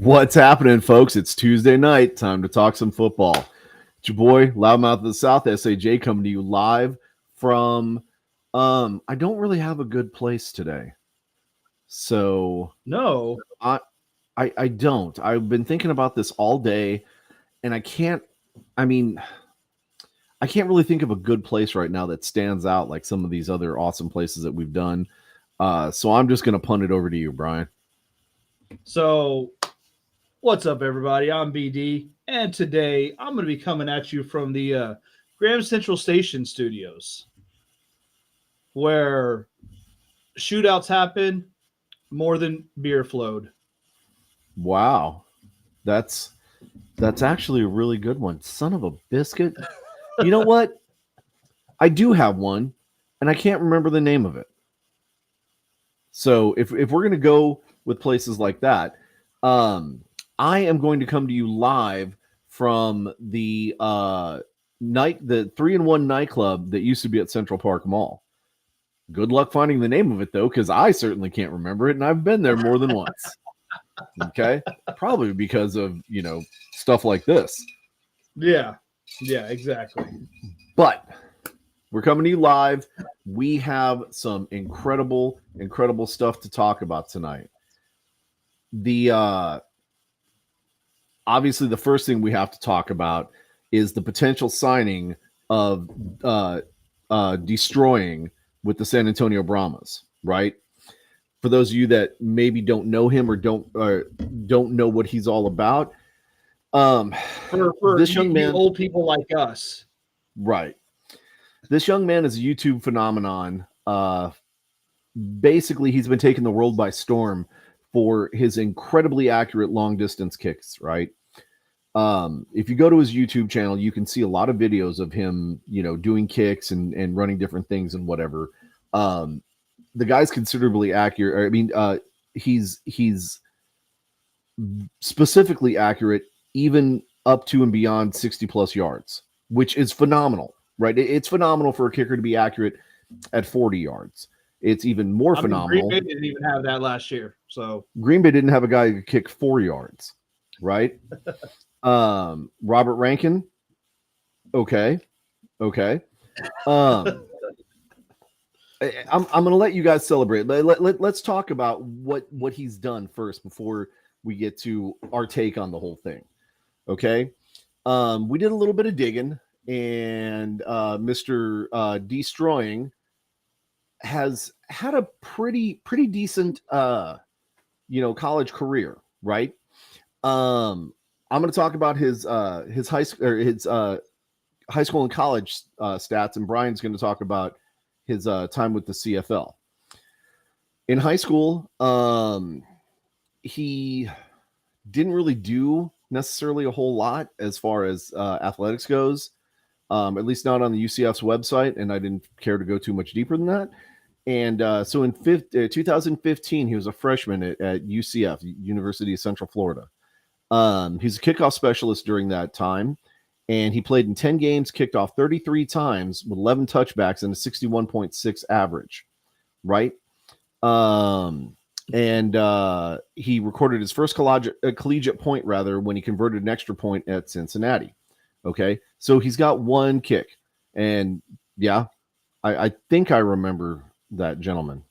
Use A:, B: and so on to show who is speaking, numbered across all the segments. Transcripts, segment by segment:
A: What's happening, folks? It's Tuesday night. Time to talk some football. It's your boy, Loudmouth of the South, SAJ, coming to you live from, I don't really have a good place today. So,
B: No.
A: I don't. I've been thinking about this all day, and I can't really think of a good place right now that stands out like some of these other awesome places that we've done. So I'm just going to punt it over to you, Brian.
B: So, what's up, everybody? I'm BD, and today I'm going to be coming at you from the Graham Central Station studios, where shootouts happen more than beer flowed.
A: Wow. That's actually a really good one. Son of a biscuit. You know what? I do have one, and I can't remember the name of it. So if we're going to go with places like that, I am going to come to you live from the 3-in-1 nightclub that used to be at Central Park Mall. Good luck finding the name of it, though, because I certainly can't remember it, and I've been there more than once. Okay? Probably because of, stuff like this.
B: Yeah, exactly.
A: But we're coming to you live. We have some incredible stuff to talk about tonight. Obviously, the first thing we have to talk about is the potential signing of Destroying with the San Antonio Brahmas, right? For those of you that maybe don't know him or don't know what he's all about,
B: for
A: this young man,
B: old people like us,
A: right? This young man is a YouTube phenomenon. Basically, he's been taking the world by storm for his incredibly accurate long distance kicks, right? If you go to his YouTube channel, you can see a lot of videos of him, doing kicks and running different things and whatever. The guy's considerably accurate. I mean, he's specifically accurate, even up to and beyond 60 plus yards, which is phenomenal, right? It's phenomenal for a kicker to be accurate at 40 yards. It's even more phenomenal.
B: Green Bay didn't even have that last year. So
A: Green Bay didn't have a guy who could kick 4 yards, right? Robert Rankin. Okay. I'm going to let you guys celebrate. Let's talk about what he's done first before we get to our take on the whole thing. Okay. We did a little bit of digging, and Mr. Destroying has had a pretty decent college career, right? I'm going to talk about his high school and college stats, and Brian's going to talk about his time with the CFL. In high school, he didn't really do necessarily a whole lot as far as athletics goes, at least not on the UCF's website, and I didn't care to go too much deeper than that. And so in 2015, he was a freshman at UCF, University of Central Florida. He's a kickoff specialist during that time, and he played in 10 games, kicked off 33 times with 11 touchbacks and a 61.6 average, right? And he recorded his first collegiate point, when he converted an extra point at Cincinnati. Okay, so he's got one kick, and yeah, I think I remember that gentleman.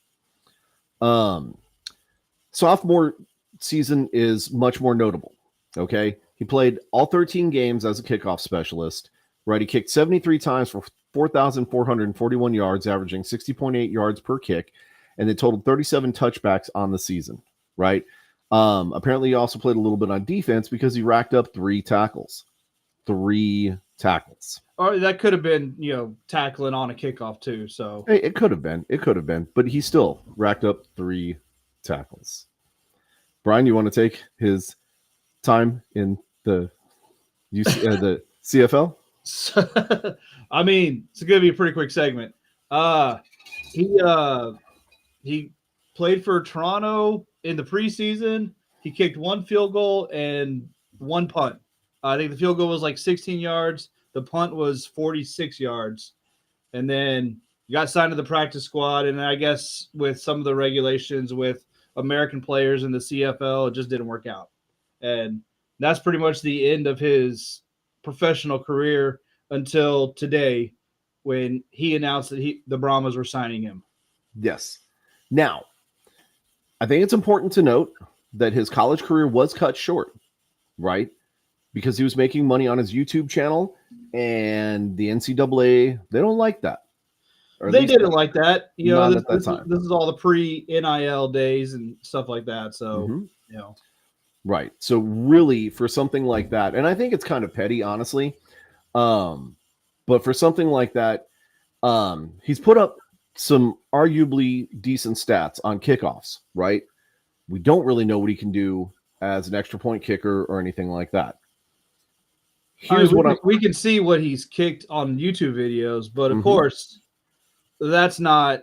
A: Sophomore season is much more notable. Okay, he played all 13 games as a kickoff specialist, right? He kicked 73 times for 4,441 yards, averaging 60.8 yards per kick, and it totaled 37 touchbacks on the season, right? Apparently, he also played a little bit on defense because he racked up 3 tackles. 3 tackles.
B: Or that could have been, tackling on a kickoff too. So
A: it could have been, but he still racked up 3 tackles. Brian, you want to take his time in the the CFL?
B: I mean, it's going to be a pretty quick segment. He played for Toronto in the preseason. He kicked 1 field goal and 1 punt. I think the field goal was like 16 yards. The punt was 46 yards. And then you got signed to the practice squad. And I guess with some of the regulations with American players in the CFL, it just didn't work out. And that's pretty much the end of his professional career until today, when he announced that the Brahmas were signing him.
A: Yes. Now, I think it's important to note that his college career was cut short, right? Because he was making money on his YouTube channel, and the NCAA, they don't like that.
B: Or they didn't like that.
A: Not at that time.
B: This is all the pre-NIL days and stuff like that. So,
A: Right. So really, for something like that, and I think it's kind of petty, honestly, but for something like that, he's put up some arguably decent stats on kickoffs, right? We don't really know what he can do as an extra point kicker or anything like that.
B: Here's we can see what he's kicked on YouTube videos, but of course, that's not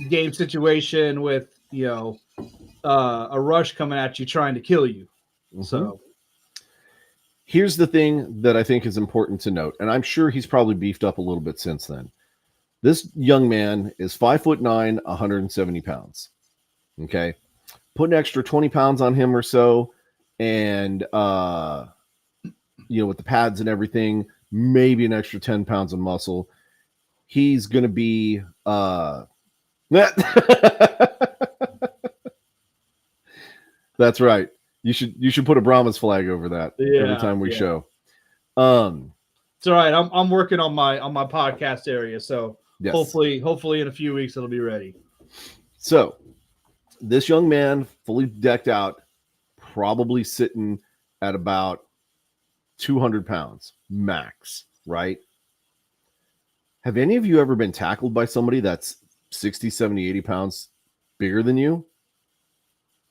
B: game situation with a rush coming at you trying to kill you. So
A: here's the thing that I think is important to note, and I'm sure he's probably beefed up a little bit since then. This young man is 5'9", 170 pounds. Okay. Put an extra 20 pounds on him or so, and with the pads and everything, maybe an extra 10 pounds of muscle. He's going to be that's right. You should put a Brahmas flag over that every time we show.
B: It's all right. I'm working on my podcast area, so hopefully in a few weeks it'll be ready.
A: So this young man, fully decked out, probably sitting at about 200 pounds max, right? Have any of you ever been tackled by somebody that's 60, 70, 80 pounds bigger than you?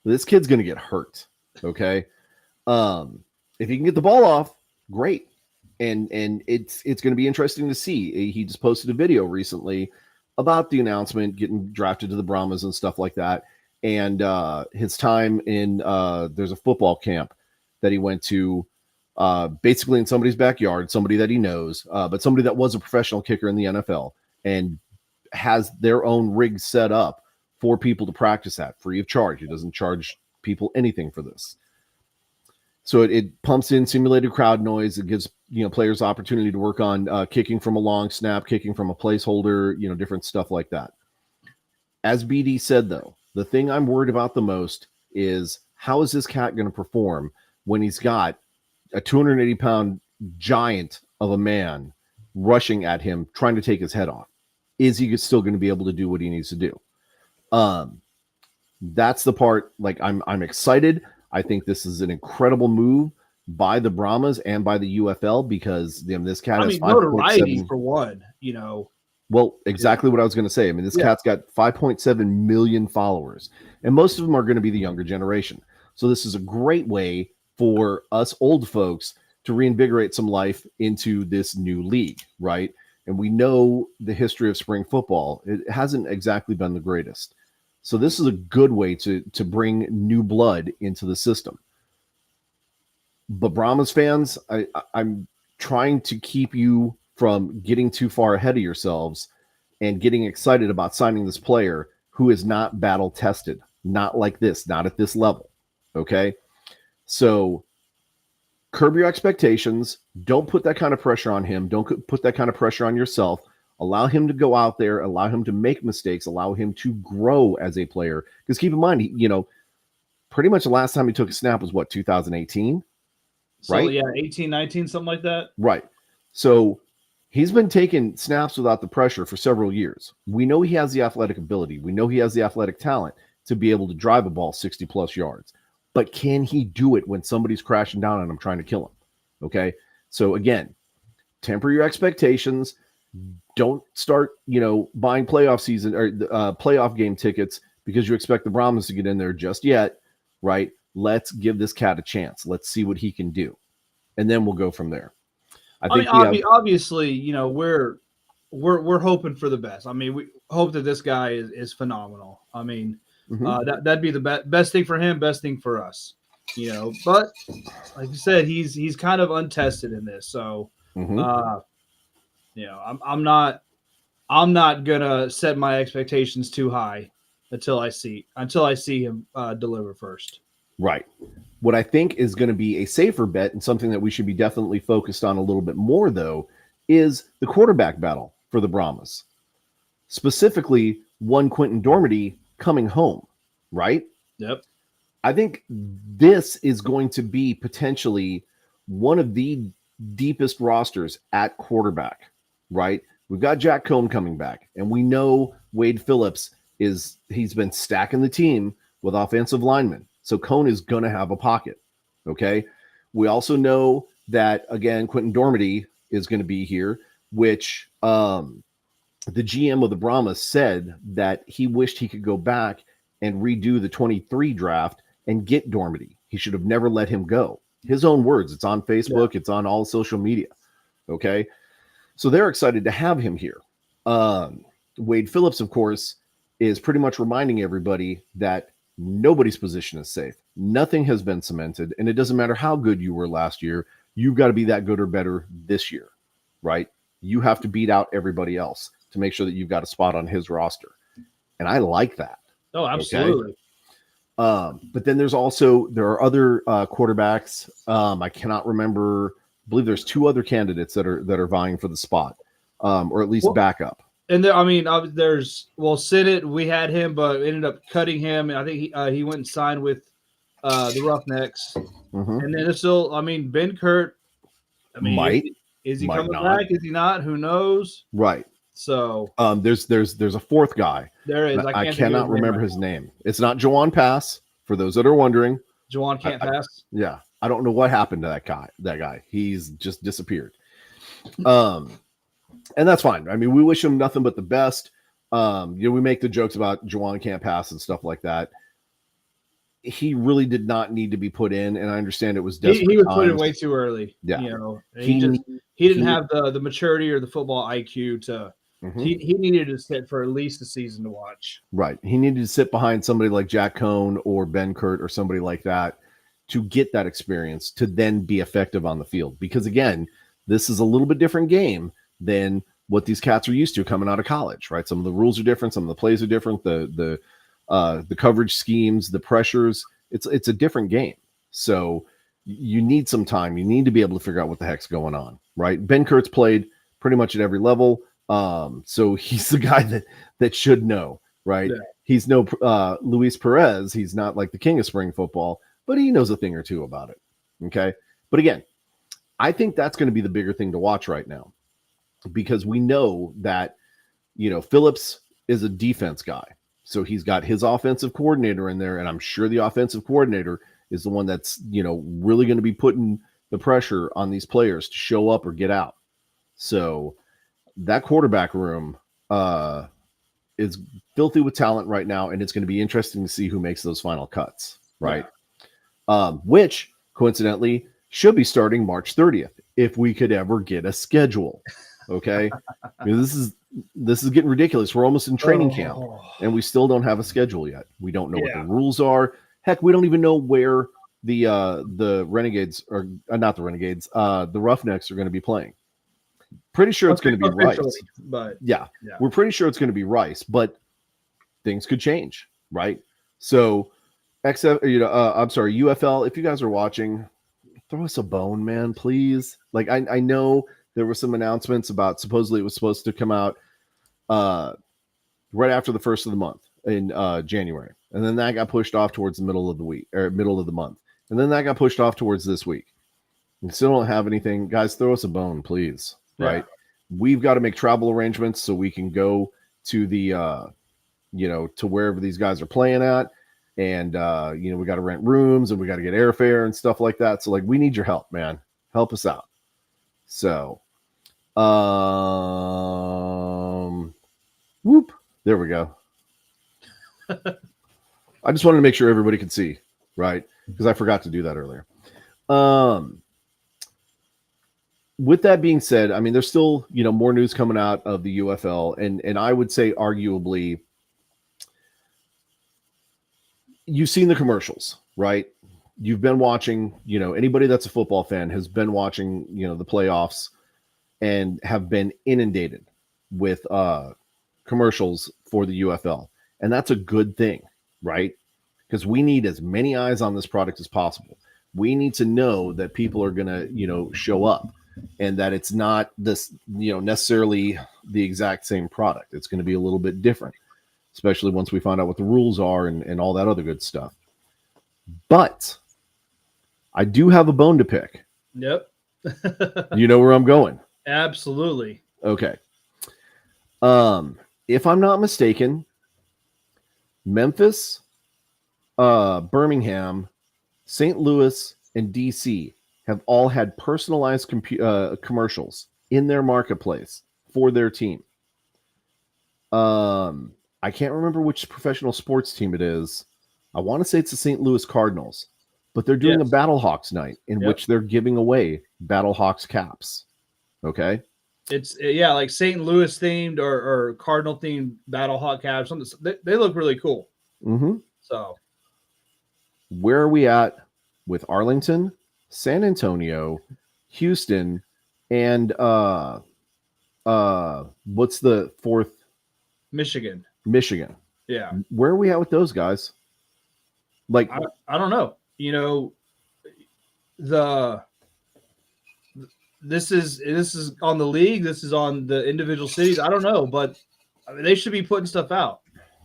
A: This kid's going to get hurt, okay? If he can get the ball off, great. And it's going to be interesting to see. He just posted a video recently about the announcement, getting drafted to the Brahmas and stuff like that. And his time in there's a football camp that he went to, basically in somebody's backyard, somebody that he knows, but somebody that was a professional kicker in the NFL and has their own rig set up for people to practice at free of charge. He doesn't charge people anything for this. So it pumps in simulated crowd noise. It gives players opportunity to work on kicking from a long snap, kicking from a placeholder, different stuff like that. As BD said, though, the thing I'm worried about the most is how is this cat going to perform when he's got a 280-pound giant of a man rushing at him, trying to take his head off? Is he still going to be able to do what he needs to do? That's the part. Like I'm excited. I think this is an incredible move by the Brahmas and by the UFL because this cat has
B: notoriety for one.
A: Well, exactly what I was going to say. I mean, this cat's got 5.7 million followers, and most of them are going to be the younger generation. So this is a great way for us old folks to reinvigorate some life into this new league, right? And we know the history of spring football. It hasn't exactly been the greatest. So this is a good way to bring new blood into the system. But Brahmas fans, I'm trying to keep you from getting too far ahead of yourselves and getting excited about signing this player who is not battle tested, not like this, not at this level. Okay. So curb your expectations. Don't put that kind of pressure on him. Don't put that kind of pressure on yourself. Allow him to go out there, allow him to make mistakes, allow him to grow as a player. Because keep in mind, pretty much the last time he took a snap was 2018?
B: So,
A: right?
B: Yeah, 18, 19, something like that.
A: Right. So he's been taking snaps without the pressure for several years. We know he has the athletic ability. We know he has the athletic talent to be able to drive a ball 60-plus yards. But can he do it when somebody's crashing down on him trying to kill him? Okay? So, again, temper your expectations. Don't start, buying playoff season or playoff game tickets because you expect the Brahmas to get in there just yet, right? Let's give this cat a chance. Let's see what he can do, and then we'll go from there.
B: Obviously, we're hoping for the best. I mean, we hope that this guy is phenomenal. I mean, that'd be the best thing for him, best thing for us. But like you said, he's kind of untested in this, so. I'm not gonna set my expectations too high until I see him deliver first.
A: Right. What I think is going to be a safer bet and something that we should be definitely focused on a little bit more, though, is the quarterback battle for the Brahmas. Specifically, one Quentin Dormady coming home, right?
B: Yep.
A: I think this is going to be potentially one of the deepest rosters at quarterback, right? We've got Jack Cohn coming back, and we know Wade Phillips he's been stacking the team with offensive linemen. So Cohn is going to have a pocket, okay? We also know that, again, Quentin Dormady is going to be here, which the GM of the Brahmas said that he wished he could go back and redo the 23 draft and get Dormady. He should have never let him go. His own words. It's on Facebook. Yeah. It's on all social media. Okay. So they're excited to have him here. Wade Phillips, of course, is pretty much reminding everybody that nobody's position is safe. Nothing has been cemented. And it doesn't matter how good you were last year. You've got to be that good or better this year, right? You have to beat out everybody else to make sure that you've got a spot on his roster. And I like that.
B: Oh, absolutely.
A: Okay? But then there are other quarterbacks. I cannot remember. I believe there's two other candidates that are vying for the spot, or at least backup.
B: And there's Sinnott. We had him, but ended up cutting him. And I think he went and signed with the Roughnecks.
A: Mm-hmm.
B: And then there's still, Ben Kurt. Is he coming back? Is he not? Who knows?
A: Right.
B: So
A: there's a fourth guy.
B: There is.
A: I cannot remember his name. It's not Jawan Pass, for those that are wondering.
B: Jawan can't pass.
A: Yeah. I don't know what happened to that guy. He's just disappeared. And that's fine. We wish him nothing but the best. We make the jokes about Jawan can't pass and stuff like that. He really did not need to be put in, and I understand it was desperate.
B: He was put in way too early.
A: Yeah.
B: He didn't have the maturity or the football IQ to. Mm-hmm. He needed to sit for at least a season to watch.
A: Right. He needed to sit behind somebody like Jack Cohn or Ben Kurt or somebody like that to get that experience to then be effective on the field. Because, again, this is a little bit different game than what these cats are used to coming out of college, right? Some of the rules are different. Some of the plays are different. The coverage schemes, the pressures, it's a different game. So you need some time. You need to be able to figure out what the heck's going on, right? Ben Kurt's played pretty much at every level. So he's the guy that should know, right? Yeah. He's no Luis Perez. He's not like the king of spring football, but he knows a thing or two about it. Okay. But again, I think that's going to be the bigger thing to watch right now, because we know that, Phillips is a defense guy. So he's got his offensive coordinator in there, and I'm sure the offensive coordinator is the one that's, really going to be putting the pressure on these players to show up or get out. So that quarterback room is filthy with talent right now, and it's going to be interesting to see who makes those final cuts, right? Yeah. Which, coincidentally, should be starting March 30th, if we could ever get a schedule, okay? This is getting ridiculous. We're almost in training camp, and we still don't have a schedule yet. We don't know what the rules are. Heck, we don't even know where the Renegades, or not the Renegades, the Roughnecks are going to be playing. Pretty sure it's going to be Rice,
B: but
A: yeah, we're pretty sure it's going to be Rice, but things could change, right? So, I'm sorry, UFL. If you guys are watching, throw us a bone, man, please. Like I know there were some announcements about supposedly it was supposed to come out right after the first of the month in January, and then that got pushed off towards the middle of the week or middle of the month, and then that got pushed off towards this week. We still don't have anything, guys. Throw us a bone, please. Right. We've got to make travel arrangements so we can go to the, to wherever these guys are playing at. And, we got to rent rooms and we got to get airfare and stuff like that. So we need your help, man. Help us out. So, there we go. I just wanted to make sure everybody could see, right? Because I forgot to do that earlier. With that being said, there's still, more news coming out of the UFL, and I would say arguably you've seen the commercials, right? You've been watching, anybody that's a football fan has been watching, the playoffs and have been inundated with commercials for the UFL. And that's a good thing, right? Because we need as many eyes on this product as possible. We need to know that people are going to, show up, and that it's not this, necessarily the exact same product. It's going to be a little bit different, especially once we find out what the rules are and all that other good stuff. But I do have a bone to pick.
B: Yep.
A: You know where I'm going?
B: Absolutely.
A: Okay. If I'm not mistaken, Memphis, Birmingham, St. Louis, and DC have all had personalized commercials in their marketplace for their team. I can't remember which professional sports team it is. I want to say it's the St. Louis Cardinals, but they're doing a Battlehawks night in which they're giving away Battlehawks caps. Okay.
B: It's like St. Louis themed or Cardinal themed Battlehawk caps. They look really cool.
A: Mm-hmm.
B: So
A: where are we at with Arlington, San Antonio, Houston, and what's the fourth?
B: Michigan. Yeah.
A: Where are we at with those guys? Like,
B: I don't know. This is on the league. This is on the individual cities. I don't know, but they should be putting stuff out,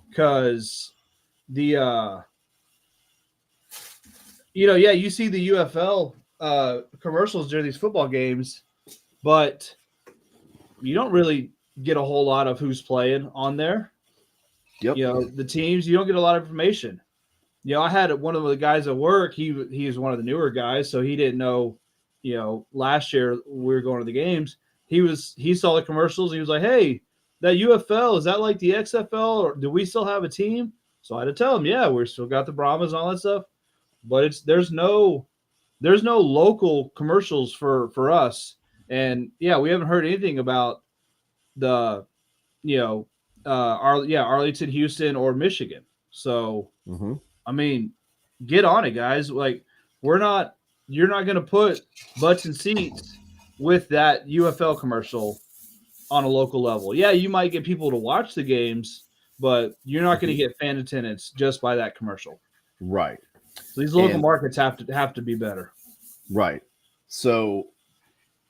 B: because you see the UFL commercials during these football games, but you don't really get a whole lot of who's playing on there.
A: Yep.
B: The teams, you don't get a lot of information. I had one of the guys at work. He is one of the newer guys, so he didn't know. Last year we were going to the games. He saw the commercials. And he was like, "Hey, that UFL, is that like the XFL, or do we still have a team?" So I had to tell him, "Yeah, we're still got the Brahmas and all that stuff, but there's no local commercials for us." And we haven't heard anything about the Arlington, Houston, or Michigan. So I mean, get on it, guys. Like, you're not going to put butts in seats with that UFL commercial on a local level. Yeah, you might get people to watch the games, but you're not going to get fan attendance just by that commercial.
A: Right.
B: So these local markets have to be better.
A: Right. So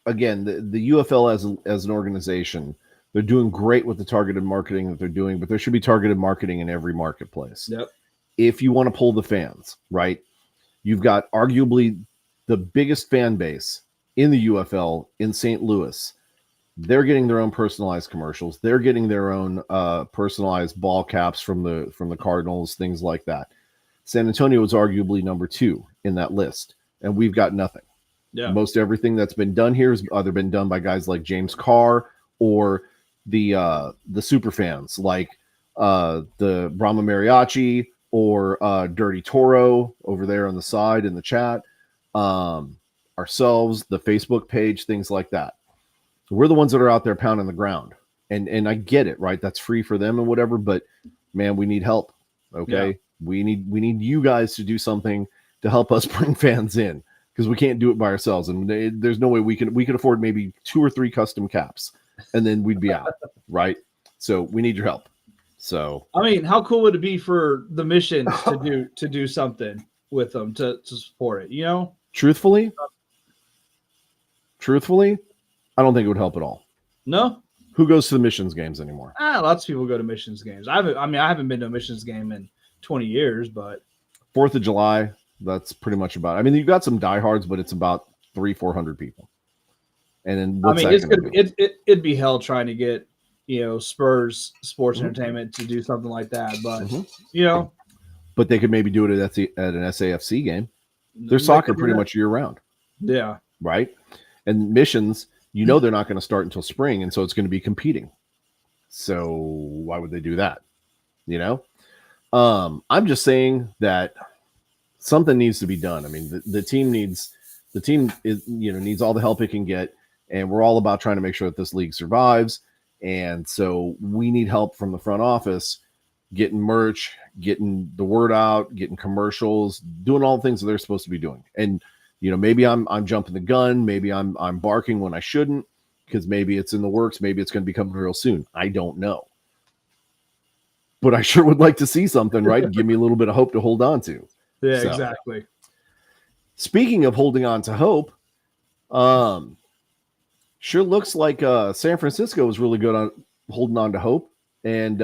A: again, the UFL as an organization, they're doing great with the targeted marketing that they're doing, but there should be targeted marketing in every marketplace.
B: Yep.
A: If you want to pull the fans, right? You've got arguably the biggest fan base in the UFL in St. Louis. They're getting their own personalized commercials. They're getting their own personalized ball caps from the Cardinals, things like that. San Antonio is arguably number 2 in that list, and we've got nothing.
B: Yeah.
A: Most everything that's been done here has either been done by guys like James Carr or the super fans like the Brahma Mariachi or Dirty Toro over there on the side in the chat, ourselves, the Facebook page, things like that. We're the ones that are out there pounding the ground, and I get it, right? That's free for them and whatever, but man, we need help. Okay. Yeah. We need you guys to do something to help us bring fans in, because we can't do it by ourselves. And there's no way we could afford maybe 2 or 3 custom caps, and then we'd be out. Right. So we need your help. So, I
B: mean, how cool would it be for the Missions to do something with them to support it?
A: Truthfully, I don't think it would help at all.
B: No.
A: Who goes to the Missions games anymore?
B: Lots of people go to Missions games. I haven't been to a Missions game in 20 years, but
A: 4th of July, that's pretty much about it. I mean, you've got some diehards, but it's about 300-400 people. And then
B: it'd be hell trying to get Spurs Sports Entertainment to do something like that, but
A: but they could maybe do it at an SAFC game. There's soccer pretty much year round.
B: Yeah.
A: Right. And Missions, they're not going to start until spring, and so it's going to be competing. So why would they do that? I'm just saying that something needs to be done. I mean, the team needs all the help it can get, and we're all about trying to make sure that this league survives. And so we need help from the front office, getting merch, getting the word out, getting commercials, doing all the things that they're supposed to be doing. And maybe I'm jumping the gun, maybe I'm barking when I shouldn't, because maybe it's in the works, maybe it's going to be coming real soon. I don't know. But I sure would like to see something, right? Give me a little bit of hope to hold on to.
B: Yeah, so, exactly.
A: Speaking of holding on to hope, sure looks like San Francisco was really good on holding on to hope. And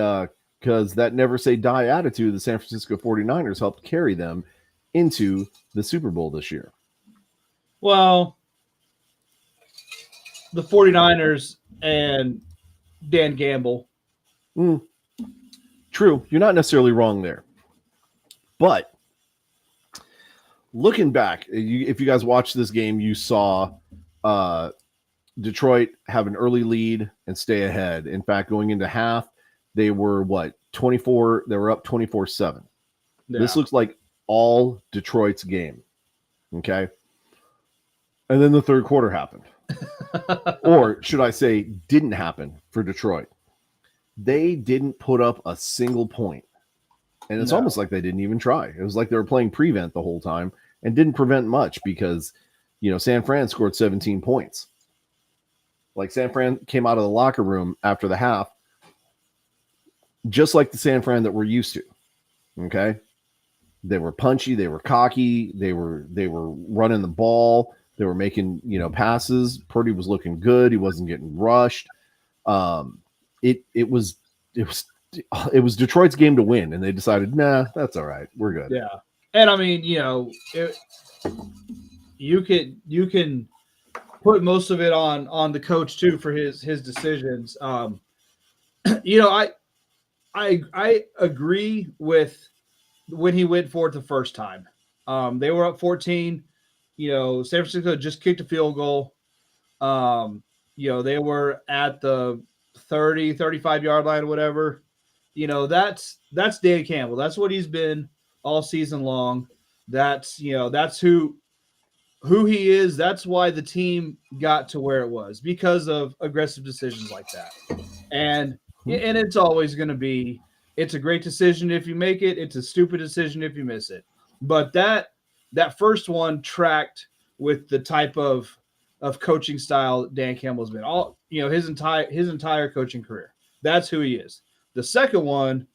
A: because that never say die attitude, the San Francisco 49ers helped carry them into the Super Bowl this year.
B: Well, the 49ers and Dan Gamble.
A: True. You're not necessarily wrong there. But looking back, if you guys watched this game, you saw Detroit have an early lead and stay ahead. In fact, going into half, they were 24? They were up 24-7. Yeah. This looks like all Detroit's game. Okay. And then the third quarter happened. Or should I say, didn't happen for Detroit. They didn't put up a single point. And it's almost like they didn't even try. It was like they were playing prevent the whole time and didn't prevent much because, San Fran scored 17 points. Like San Fran came out of the locker room after the half, just like the San Fran that we're used to. Okay. They were punchy. They were cocky. They were running the ball. They were making, passes. Purdy was looking good. He wasn't getting rushed. It was Detroit's game to win, and they decided, nah, that's all right. We're good.
B: Yeah. And I mean, you can put most of it on the coach too for his decisions. I agree with when he went for it the first time. They were up 14. San Francisco just kicked a field goal. They were at the 30, 35-yard line or whatever. That's Dan Campbell. That's what he's been all season long. That's who he is. That's why the team got to where it was, because of aggressive decisions like that. And it's always going to be, it's a great decision if you make it. It's a stupid decision if you miss it. But that first one tracked with the type of coaching style Dan Campbell's been all, his entire coaching career. That's who he is. The second one,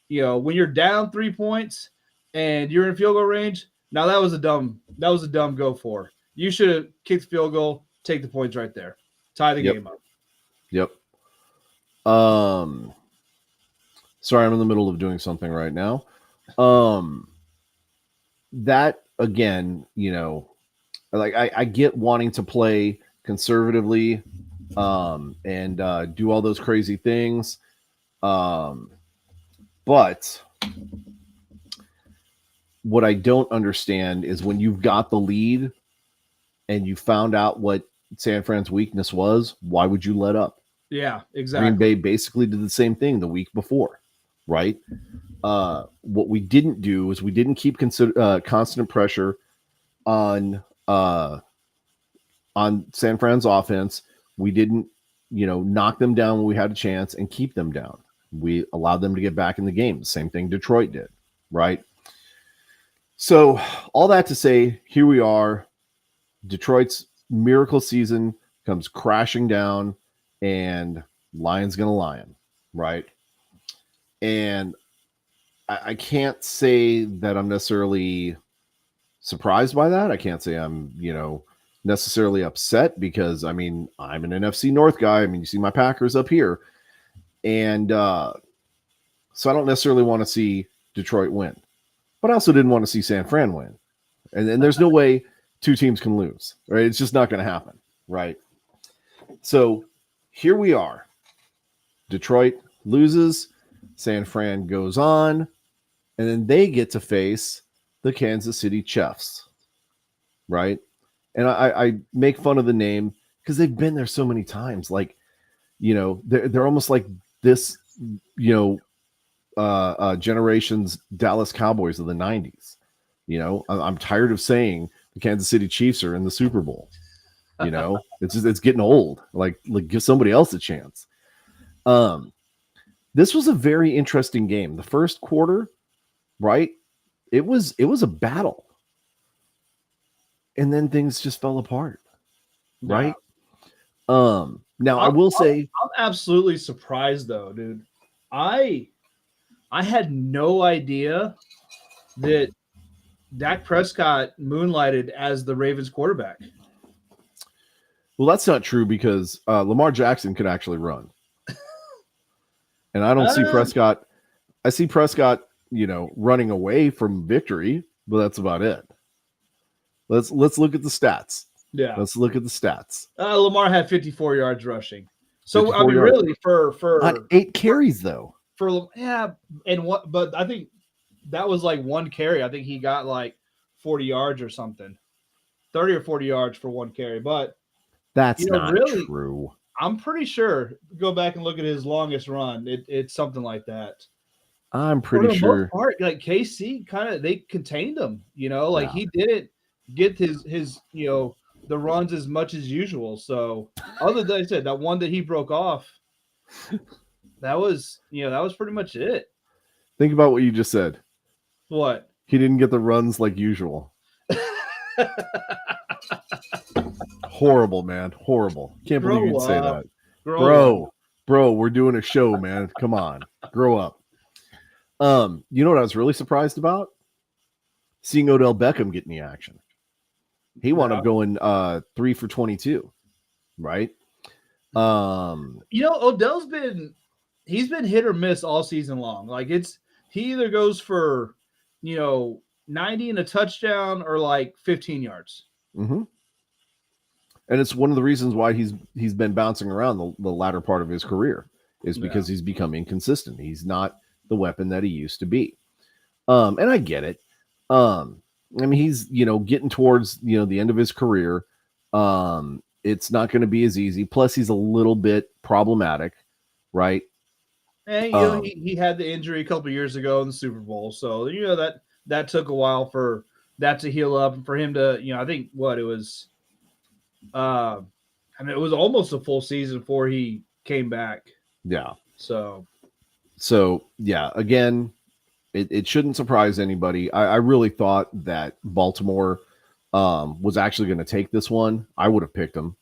B: when you're down 3 points and you're in field goal range, now that was a dumb go for. You should have kicked the field goal, take the points right there, tie the game up.
A: Yep. Sorry, I'm in the middle of doing something right now. That again, I get wanting to play conservatively, and do all those crazy things. But what I don't understand is when you've got the lead and you found out what San Fran's weakness was, why would you let up?
B: Yeah, exactly.
A: Green Bay basically did the same thing the week before, right? What we didn't do is we didn't keep constant pressure on San Fran's offense. We didn't, knock them down when we had a chance and keep them down. We allowed them to get back in the game. The same thing Detroit did, right? So all that to say, here we are. Detroit's miracle season comes crashing down, and lion's gonna lion, right? And I can't say that I'm necessarily surprised by that. I can't say I'm, necessarily upset because, I'm an NFC North guy. You see my Packers up here. And so I don't necessarily want to see Detroit win. But I also didn't want to see San Fran win. And there's no way two teams can lose, right? It's just not going to happen, right? So here we are. Detroit loses. San Fran goes on. And then they get to face the Kansas City Chiefs, right? And I make fun of the name because they've been there so many times. Like, they're almost like this, generation's Dallas Cowboys of the 90s. I'm tired of saying the Kansas City Chiefs are in the Super Bowl. It's getting old. Like give somebody else a chance. This was a very interesting game. The first quarter, right? It was a battle. And then things just fell apart. Right? Yeah. Now I will say
B: I'm absolutely surprised though, dude. I had no idea that Dak Prescott moonlighted as the Ravens quarterback.
A: Well, that's not true because Lamar Jackson could actually run. And I don't see Prescott. I see Prescott, running away from victory, but that's about it. Let's look at the stats.
B: Yeah.
A: Let's look at the stats.
B: Lamar had 54 yards rushing. So, I mean,
A: yards.
B: really, for
A: on 8 carries, though.
B: But I think that was like one carry. I think he got like 40 yards or something. 30 or 40 yards for one carry. But
A: that's not really true.
B: I'm pretty sure. Go back and look at his longest run. It's something like that.
A: I'm pretty sure.
B: Most part, like KC they contained him, he didn't get his the runs as much as usual. So other than I said, that one that he broke off, that was pretty much it.
A: Think about what you just said.
B: What?
A: He didn't get the runs like usual. Horrible, man. Horrible. Can't believe you'd say that. Bro, we're doing a show, man. Come on. Grow up. You know what I was really surprised about? Seeing Odell Beckham get in the action. He wound up going 3 for 22, right?
B: Odell's been hit or miss all season long. Like he either goes for 90 and a touchdown or like 15 yards.
A: Mm-hmm. And it's one of the reasons why he's been bouncing around the latter part of his career is because he's become inconsistent. He's not the weapon that he used to be. And I get it. I mean, he's, getting towards, the end of his career. It's not going to be as easy. Plus he's a little bit problematic, right?
B: And, he had the injury a couple of years ago in the Super Bowl. So, that took a while for that to heal up and for him to, I think it was, it was almost a full season before he came back.
A: Yeah.
B: So
A: yeah, again, it shouldn't surprise anybody. I really thought that Baltimore was actually going to take this one. I would have picked them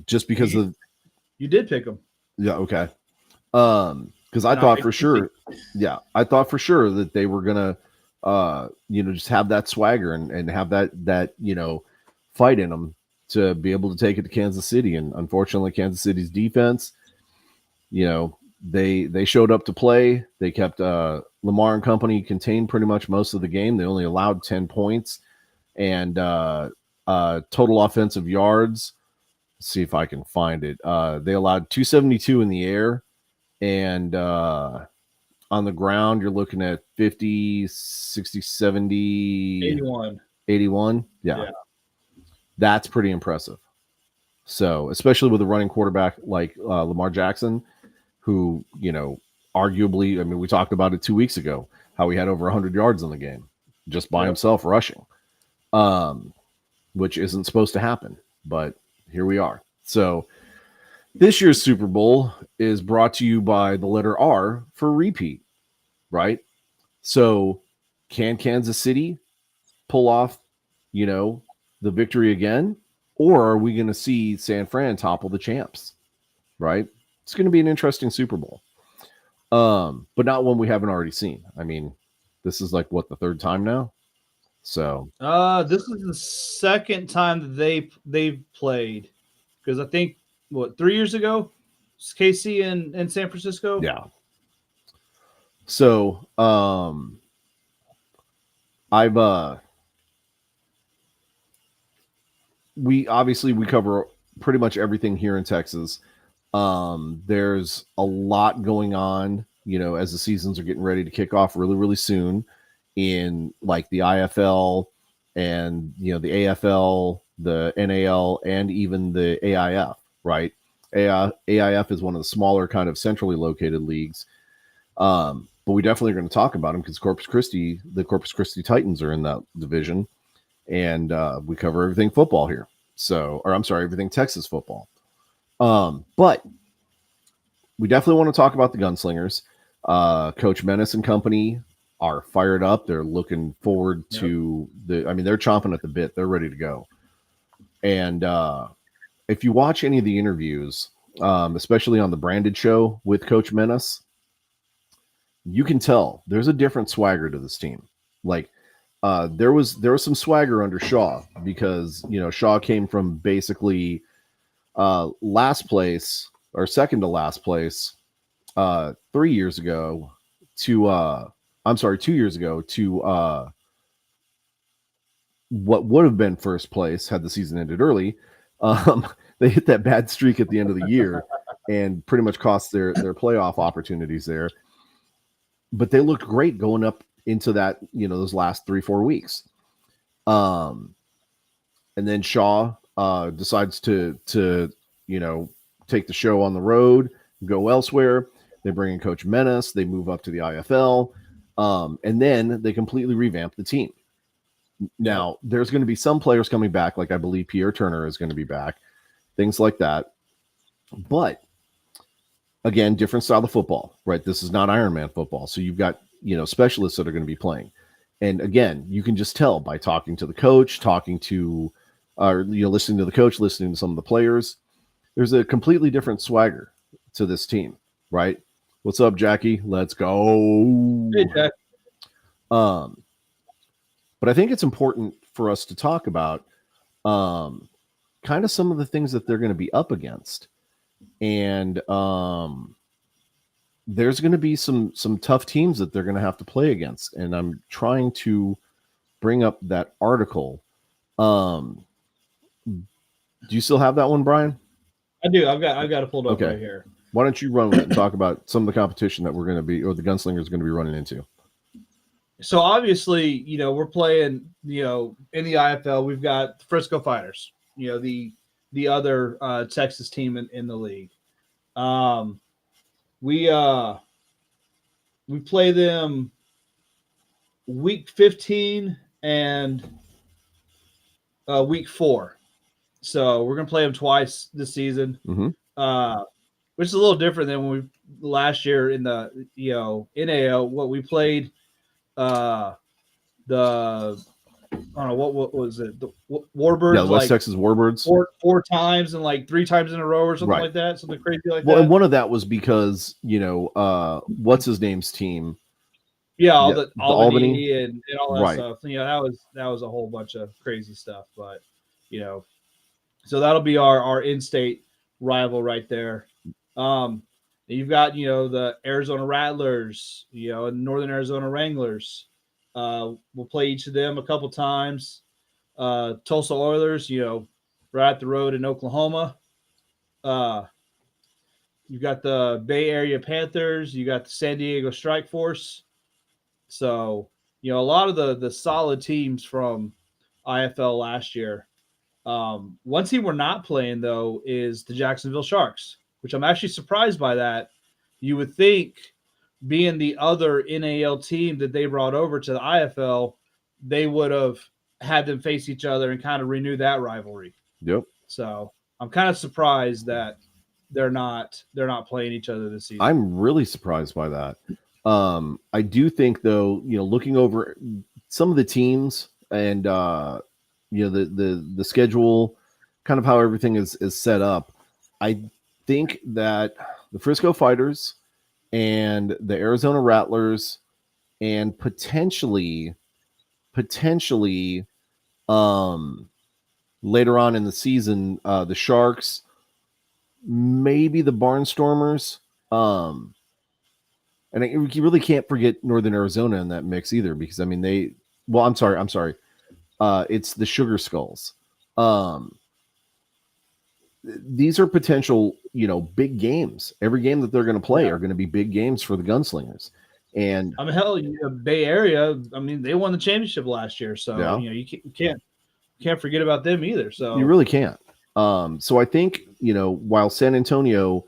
A: just because of.
B: You did pick them.
A: Yeah. Okay. Because I thought for sure. Yeah, I thought for sure that they were gonna, just have that swagger and have that fight in them to be able to take it to Kansas City. And unfortunately, Kansas City's defense, they showed up to play. They kept Lamar and company contained pretty much most of the game. They only allowed 10 points and total offensive yards. Let's see if I can find it. They allowed 272 in the air, and on the ground, you're looking at 50, 60, 70, 81. Yeah. That's pretty impressive. So, especially with a running quarterback like Lamar Jackson, who, arguably, I mean, we talked about it 2 weeks ago, how he had over 100 yards in the game just by himself rushing, which isn't supposed to happen, but here we are. So this year's Super Bowl is brought to you by the letter R for repeat, right? So can Kansas City pull off, the victory again? Or are we going to see San Fran topple the champs, right? It's going to be an interesting Super Bowl, but not one we haven't already seen. I mean, this is like, the third time now? So
B: this is the second time that they've played, because I think 3 years ago, KC and San Francisco.
A: Yeah. So we cover pretty much everything here in Texas. There's a lot going on, as the seasons are getting ready to kick off really, really soon in like the IFL and, the AFL, the NAL, and even the AIF, right? AIF is one of the smaller kind of centrally located leagues. But we definitely are going to talk about them because the Corpus Christi Titans are in that division, and we cover everything football here. Everything Texas football. But we definitely want to talk about the Gunslingers. Coach Menace and company are fired up. They're looking forward to they're chomping at the bit. They're ready to go. And if you watch any of the interviews, especially on the Branded show with Coach Menace, you can tell there's a different swagger to this team. Like, there was some swagger under Shaw because Shaw came from basically last place or second to last place 3 years ago to I'm sorry, 2 years ago to what would have been first place had the season ended early. They hit that bad streak at the end of the year and pretty much cost their playoff opportunities there. But they looked great going up into that, those last 3-4 weeks. And then Shaw decides to take the show on the road, go elsewhere. They bring in Coach Menace. They move up to the IFL. And then they completely revamp the team. Now, there's going to be some players coming back, like I believe Pierre Turner is going to be back, things like that. But, again, different style of football, right? This is not Ironman football. So you've got, specialists that are going to be playing. And, again, you can just tell by talking to the coach, listening to the coach, listening to some of the players. There's a completely different swagger to this team, right? What's up, Jackie? Let's go.
B: Hey, Jack.
A: But I think it's important for us to talk about kind of some of the things that they're going to be up against. And there's going to be some tough teams that they're going to have to play against. And I'm trying to bring up that article. Do you still have that one, Brian?
B: I do. I've got it pulled up right here.
A: Why don't you run with it and talk about some of the competition that we're going to be, or the Gunslingers going to be running into?
B: So obviously, we're playing, in the IFL, we've got the Frisco Fighters, the other Texas team in the league. We play them week 15 and week 4. So we're going to play them twice this season, which is a little different than when we last year in the, NAO, what we played. I don't know what was it, the Warbirds?
A: Yeah, the West Texas Warbirds.
B: Four times and like 3 times in a row or something like that, something crazy like that.
A: Well, and one of that was because what's his name's team?
B: Yeah, the Albany and all that stuff. That was a whole bunch of crazy stuff, but so that'll be our in-state rival right there. You've got, the Arizona Rattlers, and Northern Arizona Wranglers. We'll play each of them a couple times. Tulsa Oilers, right at the road in Oklahoma. You've got the Bay Area Panthers. You got the San Diego Strike Force. So, a lot of the solid teams from IFL last year. One team we're not playing, though, is the Jacksonville Sharks, which I'm actually surprised by that. You would think, being the other NAL team that they brought over to the IFL, they would have had them face each other and kind of renew that rivalry.
A: Yep.
B: So I'm kind of surprised that they're not playing each other this season.
A: I'm really surprised by that. I do think, though, looking over some of the teams and the schedule, kind of how everything is set up, I think that the Frisco Fighters and the Arizona Rattlers and potentially later on in the season, the Sharks, maybe the Barnstormers, and you really can't forget Northern Arizona in that mix either, because I'm sorry, it's the Sugar Skulls. These are potential, big games. Every game that they're going to play are going to be big games for the Gunslingers. And
B: hell, Bay Area, they won the championship last year, so you can't forget about them either. So
A: you really can't. So I think, while San Antonio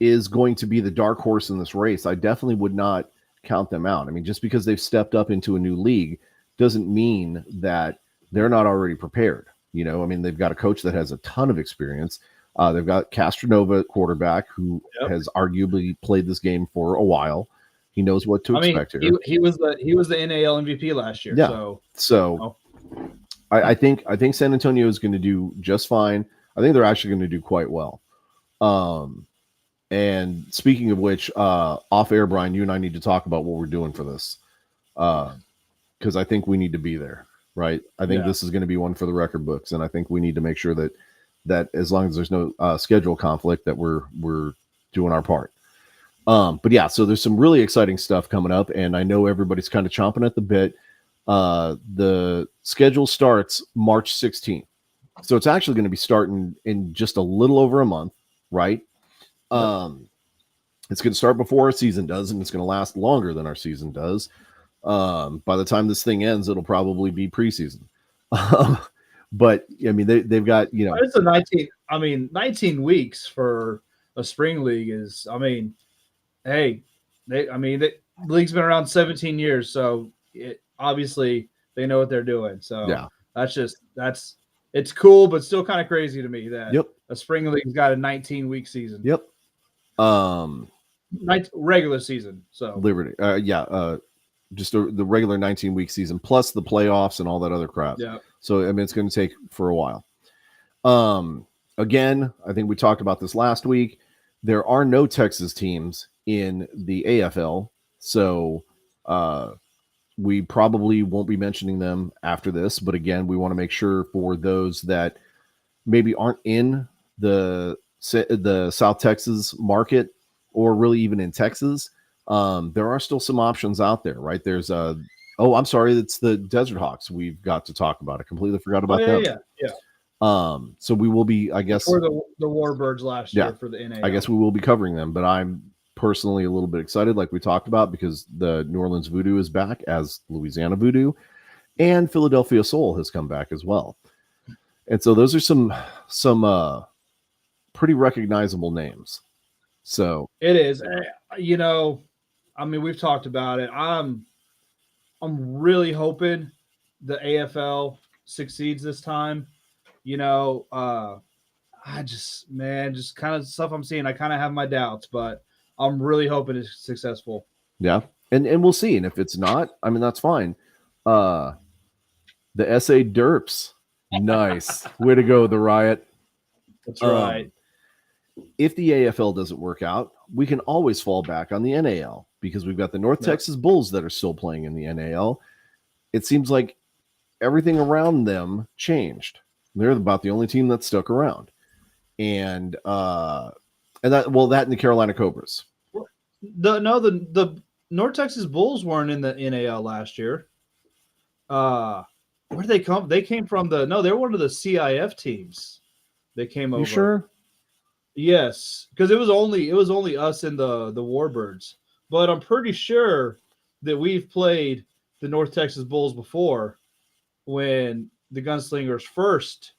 A: is going to be the dark horse in this race, I definitely would not count them out. Just because they've stepped up into a new league doesn't mean that they're not already prepared. They've got a coach that has a ton of experience. They've got Castronova at quarterback, who has arguably played this game for a while. He knows what to expect here.
B: He was the NAL MVP last year.
A: Yeah. So I think San Antonio is going to do just fine. I think they're actually going to do quite well. And speaking of which, off air, Brian, you and I need to talk about what we're doing for this. because I think we need to be there, right? I think this is going to be one for the record books, and I think we need to make sure that as long as there's no schedule conflict, that we're doing our part. But yeah, so there's some really exciting stuff coming up, and I know everybody's kind of chomping at the bit. The schedule starts March 16th, so it's actually going to be starting in just a little over a month, right? It's going to start before our season does, and it's going to last longer than our season does. By the time this thing ends, it'll probably be preseason. But I mean, they've got,
B: it's a 19 weeks for a spring league is, I mean, hey, the league's been around 17 years, so obviously they know what they're doing. So
A: yeah,
B: it's cool, but still kind of crazy to me that a spring league's got a 19-week season.
A: Yep.
B: Regular season. So
A: Liberty. Just the regular 19-week season plus the playoffs and all that other crap.
B: Yeah.
A: So I mean, it's going to take for a while. Again, I think we talked about this last week. There are no Texas teams in the AFL, so we probably won't be mentioning them after this. But again, we want to make sure for those that maybe aren't in the South Texas market or really even in Texas, there are still some options out there, right? There's I'm sorry, it's the Desert Hawks we've got to talk about. I completely forgot about them.
B: Yeah.
A: So we will be, I guess,
B: for the Warbirds last year for the NAL.
A: I guess we will be covering them, but I'm personally a little bit excited, like we talked about, because the New Orleans Voodoo is back as Louisiana Voodoo, and Philadelphia Soul has come back as well. And so those are some pretty recognizable names. So
B: it is, I mean, we've talked about it. I'm really hoping the AFL succeeds this time. I just kind of stuff I'm seeing, I kind of have my doubts, but I'm really hoping it's successful.
A: Yeah. And we'll see. And if it's not, I mean, that's fine. The SA Derps. Nice. Way to go, the Riot.
B: That's right.
A: If the AFL doesn't work out, we can always fall back on the NAL because we've got the North Texas Bulls that are still playing in the NAL. It seems like everything around them changed. They're about the only team that's stuck around. And that and the Carolina Cobras.
B: The North Texas Bulls weren't in the NAL last year. Where did they come? They came from they were one of the CIF teams. They came over.
A: You sure?
B: Yes, because it was only us and the Warbirds. But I'm pretty sure that we've played the North Texas Bulls before when the Gunslingers first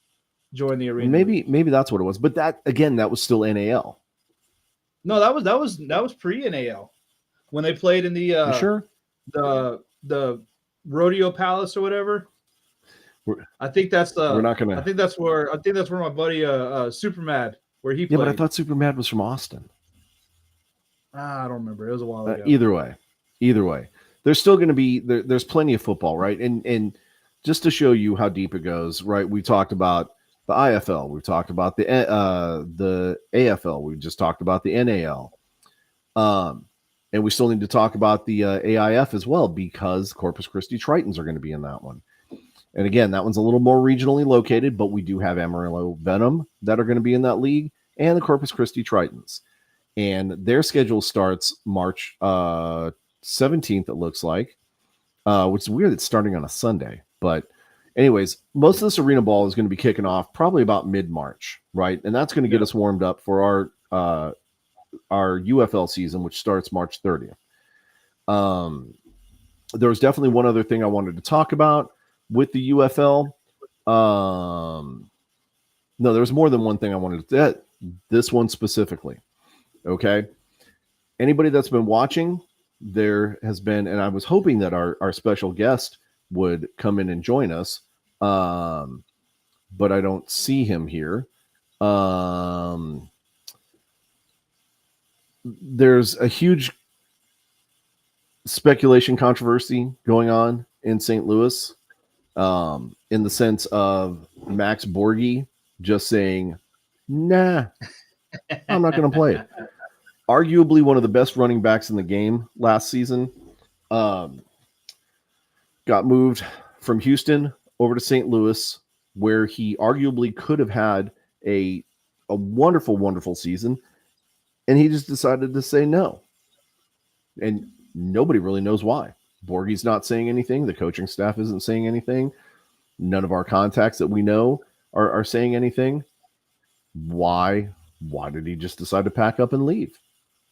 B: joined the arena.
A: Maybe that's what it was. But that was still NAL.
B: No, that was pre-NAL when they played in the
A: you sure?
B: the Rodeo Palace or whatever. I think that's
A: we're not gonna.
B: I think that's where my buddy Super Mad where he played.
A: Yeah, but I thought Super Mad was from Austin.
B: I don't remember. It was a while ago.
A: Either way, there's still going to be there's plenty of football, right? And just to show you how deep it goes, right? We talked about the IFL, we've talked about the AFL, we just talked about the NAL, and we still need to talk about the AIF as well because Corpus Christi Tritons are going to be in that one. And again, that one's a little more regionally located, but we do have Amarillo Venom that are going to be in that league and the Corpus Christi Tritons. And their schedule starts March 17th, it looks like, which is weird. It's starting on a Sunday. But anyways, most of this arena ball is going to be kicking off probably about mid-March, right? And that's going to get us warmed up for our UFL season, which starts March 30th. There was definitely one other thing I wanted to talk about with the UFL. No, there was more than one thing I wanted to this one specifically. Okay. Anybody that's been watching, there has been, and I was hoping that our special guest would come in and join us. But I don't see him here. There's a huge speculation controversy going on in St. Louis, in the sense of Max Borghi just saying, nah, I'm not going to play. Arguably one of the best running backs in the game last season. got moved from Houston over to St. Louis, where he arguably could have had a wonderful, wonderful season, and he just decided to say no. And nobody really knows why. Borgie's not saying anything. The coaching staff isn't saying anything. None of our contacts that we know are saying anything. Why did he just decide to pack up and leave?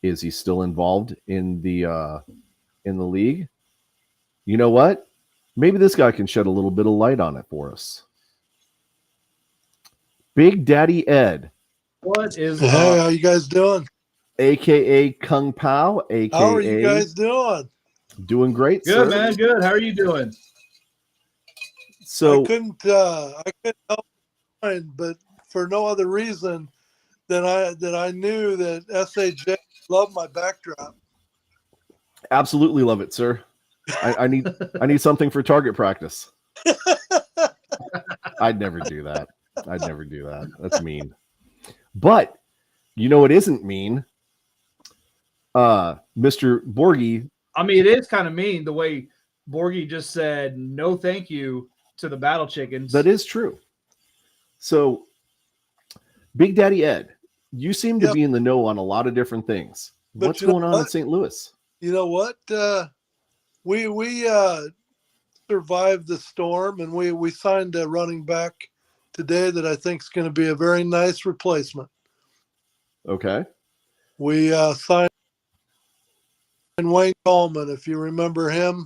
A: Is he still involved in the league? You know what? Maybe this guy can shed a little bit of light on it for us. Big Daddy Ed.
B: What is
C: Hey, how you guys doing?
A: AKA Kung Pao, AKA.
C: How are you guys doing?
A: Doing great,
B: good,
A: sir.
B: man? Good. How are you doing?
A: So
C: I couldn't help mine, but for no other reason than I knew that SAJ loved my backdrop.
A: absolutely love it, sir. I need something for target practice. I'd never do that. That's mean. But you know what isn't mean? Mr. Borgie.
B: I mean, it is kind of mean the way Borgie just said no thank you to the Battle Chickens.
A: That is true. So, Big Daddy Ed, you seem to be in the know on a lot of different things.
C: But
A: what's going on in St. Louis?
C: You know what? We survived the storm, and we signed a running back today that I think is going to be a very nice replacement.
A: Okay.
C: We signed Wayne Coleman, if you remember him.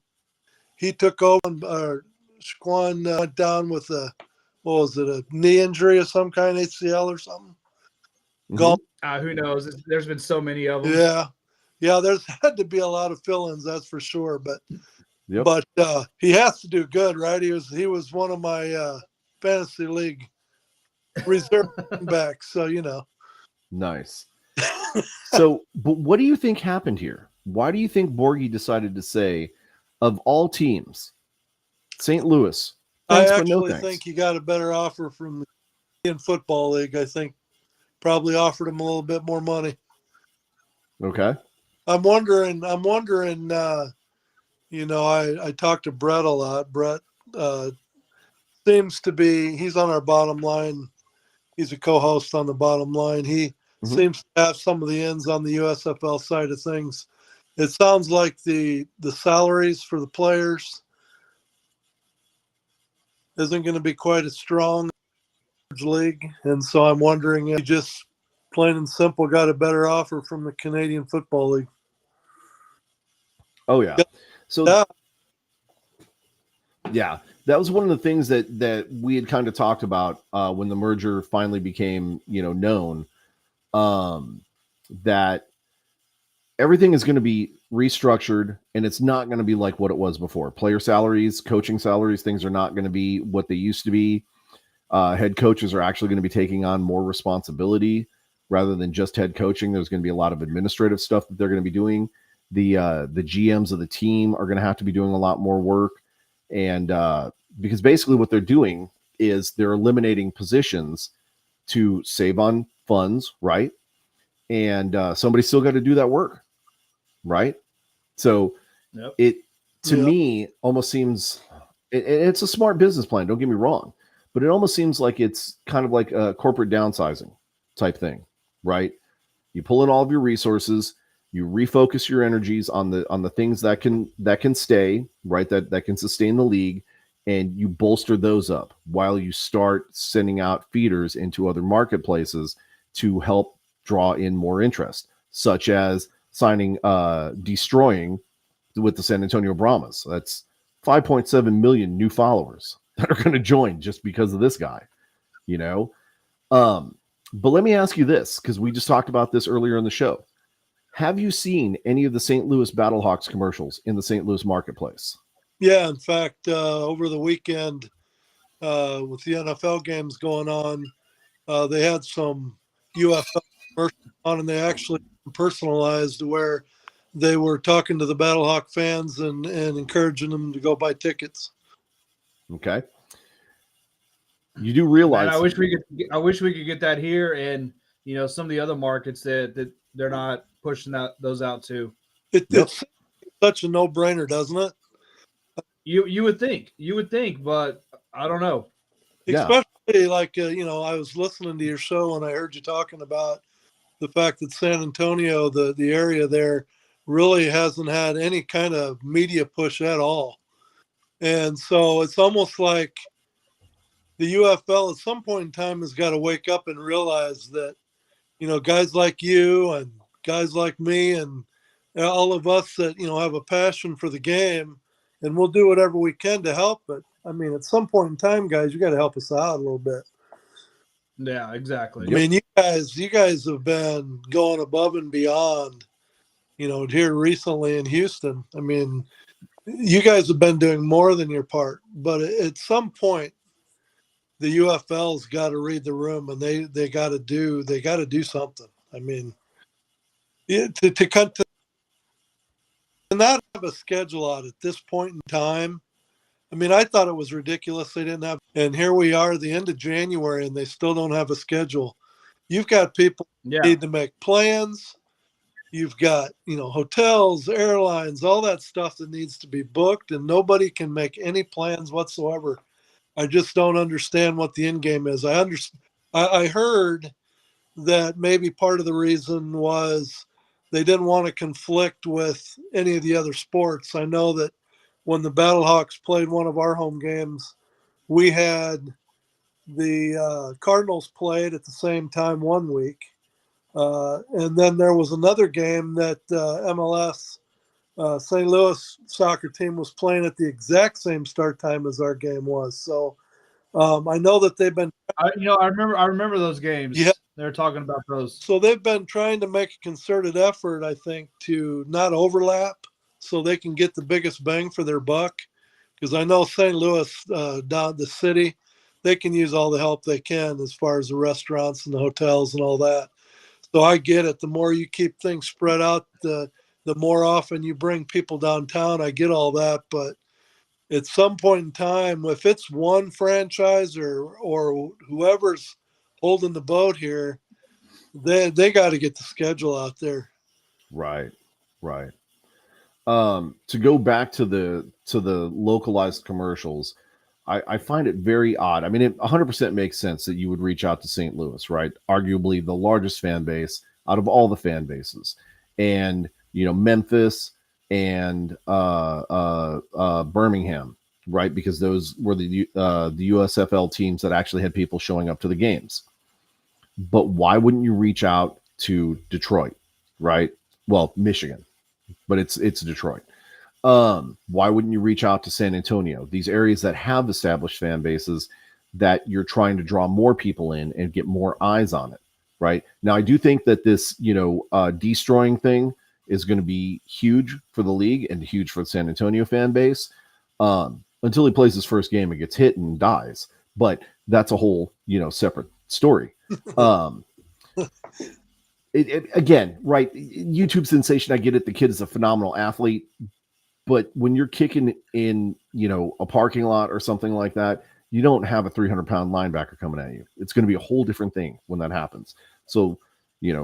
C: He took over. Shaquan went down with a knee injury of some kind, ACL or something.
A: Mm-hmm.
B: Who knows? There's been so many of them.
C: Yeah. There's had to be a lot of fill-ins, that's for sure. But
A: yep.
C: But he has to do good, right? He was one of my fantasy league reserve backs, so you know.
A: Nice. So, but what do you think happened here? Why do you think Borgie decided to say, of all teams, St. Louis? Thanks,
C: I
A: but no
C: actually
A: thanks.
C: think he got a better offer from the Canadian Football League. I think probably offered him a little bit more money.
A: Okay.
C: I'm wondering. You know, I talk to Brett a lot. Brett seems to be, he's on our bottom line. He's a co-host on the bottom line. He seems to have some of the ends on the USFL side of things. It sounds like the salaries for the players isn't going to be quite as strong as the league. And so I'm wondering if he just plain and simple got a better offer from the Canadian Football League.
A: Oh, yeah. So, yeah, that was one of the things that we had kind of talked about when the merger finally became, known, that everything is going to be restructured and it's not going to be like what it was before. Player salaries, coaching salaries, things are not going to be what they used to be. Head coaches are actually going to be taking on more responsibility rather than just head coaching. There's going to be a lot of administrative stuff that they're going to be doing. The GMs of the team are going to have to be doing a lot more work. And because basically what they're doing is they're eliminating positions to save on funds, right? And somebody's still got to do that work, right? So it, to me, almost seems, it's a smart business plan, don't get me wrong, but it almost seems like it's kind of like a corporate downsizing type thing, right? You pull in all of your resources, you refocus your energies on the things that can stay, right? That can sustain the league, and you bolster those up while you start sending out feeders into other marketplaces to help draw in more interest, such as signing Destroying with the San Antonio Brahmas. That's 5.7 million new followers that are going to join just because of this guy, But let me ask you this, because we just talked about this earlier in the show. Have you seen any of the St. Louis Battlehawks commercials in the St. Louis marketplace?
C: Yeah, in fact, over the weekend, with the NFL games going on, they had some UFL commercials on, and they actually personalized where they were talking to the Battlehawk fans and encouraging them to go buy tickets.
A: Okay. You do realize.
B: Man, I wish we could get that here, and some of the other markets that they're not pushing those out to.
C: It's such a no-brainer, doesn't it?
B: You would think, but I don't know.
A: Yeah.
C: Especially like, I was listening to your show and I heard you talking about the fact that San Antonio, the area there, really hasn't had any kind of media push at all. And so it's almost like the UFL at some point in time has got to wake up and realize that, guys like you and guys like me and all of us that, have a passion for the game, and we'll do whatever we can to help it. I mean, at some point in time, guys, you got to help us out a little bit.
B: Yeah, exactly.
C: I mean, you guys have been going above and beyond, here recently in Houston. I mean, you guys have been doing more than your part, but at some point, the UFL's got to read the room, and they got to do something. I mean, to cut to not have a schedule out at this point in time. I mean, I thought it was ridiculous they didn't have, and here we are, the end of January, and they still don't have a schedule. You've got people
B: Yeah.
C: need to make plans. You've got, hotels, airlines, all that stuff that needs to be booked, and nobody can make any plans whatsoever. I just don't understand what the end game is. I heard that maybe part of the reason was they didn't want to conflict with any of the other sports. I know that when the Battlehawks played one of our home games, we had the Cardinals played at the same time one week. And then there was another game that MLS St. Louis soccer team was playing at the exact same start time as our game was. So I know that they've been.
B: I remember those games.
C: Yeah.
B: They're talking about those.
C: So they've been trying to make a concerted effort, I think, to not overlap so they can get the biggest bang for their buck. Because I know St. Louis, down the city, they can use all the help they can as far as the restaurants and the hotels and all that. So I get it. The more you keep things spread out, the more often you bring people downtown. I get all that. But at some point in time, if it's one franchise or whoever's holding the boat here, they got to get the schedule out there.
A: Right. To go back to the localized commercials, I find it very odd. I mean, it 100% makes sense that you would reach out to St. Louis, right? Arguably the largest fan base out of all the fan bases, and Memphis and Birmingham, right? Because those were the USFL teams that actually had people showing up to the games. But why wouldn't you reach out to Detroit, right? Well, Michigan, but it's Detroit. Why wouldn't you reach out to San Antonio? These areas that have established fan bases that you're trying to draw more people in and get more eyes on it, right? Now, I do think that this, destroying thing is going to be huge for the league and huge for the San Antonio fan base until he plays his first game and gets hit and dies. But that's a whole, separate story. Again, right? YouTube sensation. I get it. The kid is a phenomenal athlete, but when you're kicking in, a parking lot or something like that, you don't have a 300-pound linebacker coming at you. It's going to be a whole different thing when that happens. So,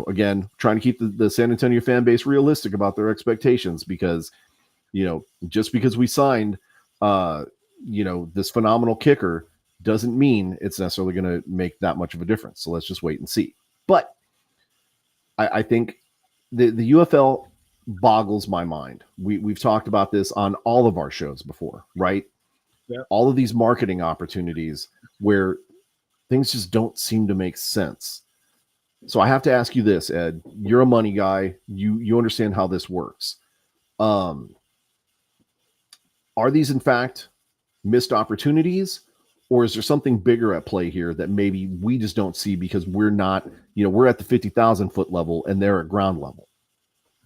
A: again, trying to keep the San Antonio fan base realistic about their expectations, because, just because we signed, this phenomenal kicker doesn't mean it's necessarily going to make that much of a difference. So let's just wait and see. But I think the UFL boggles my mind. We've talked about this on all of our shows before, right?
B: Yep.
A: All of these marketing opportunities where things just don't seem to make sense. So I have to ask you this, Ed. You're a money guy. You understand how this works. Are these in fact missed opportunities, or is there something bigger at play here that maybe we just don't see because we're not, we're at the 50,000 foot level and they're at ground level?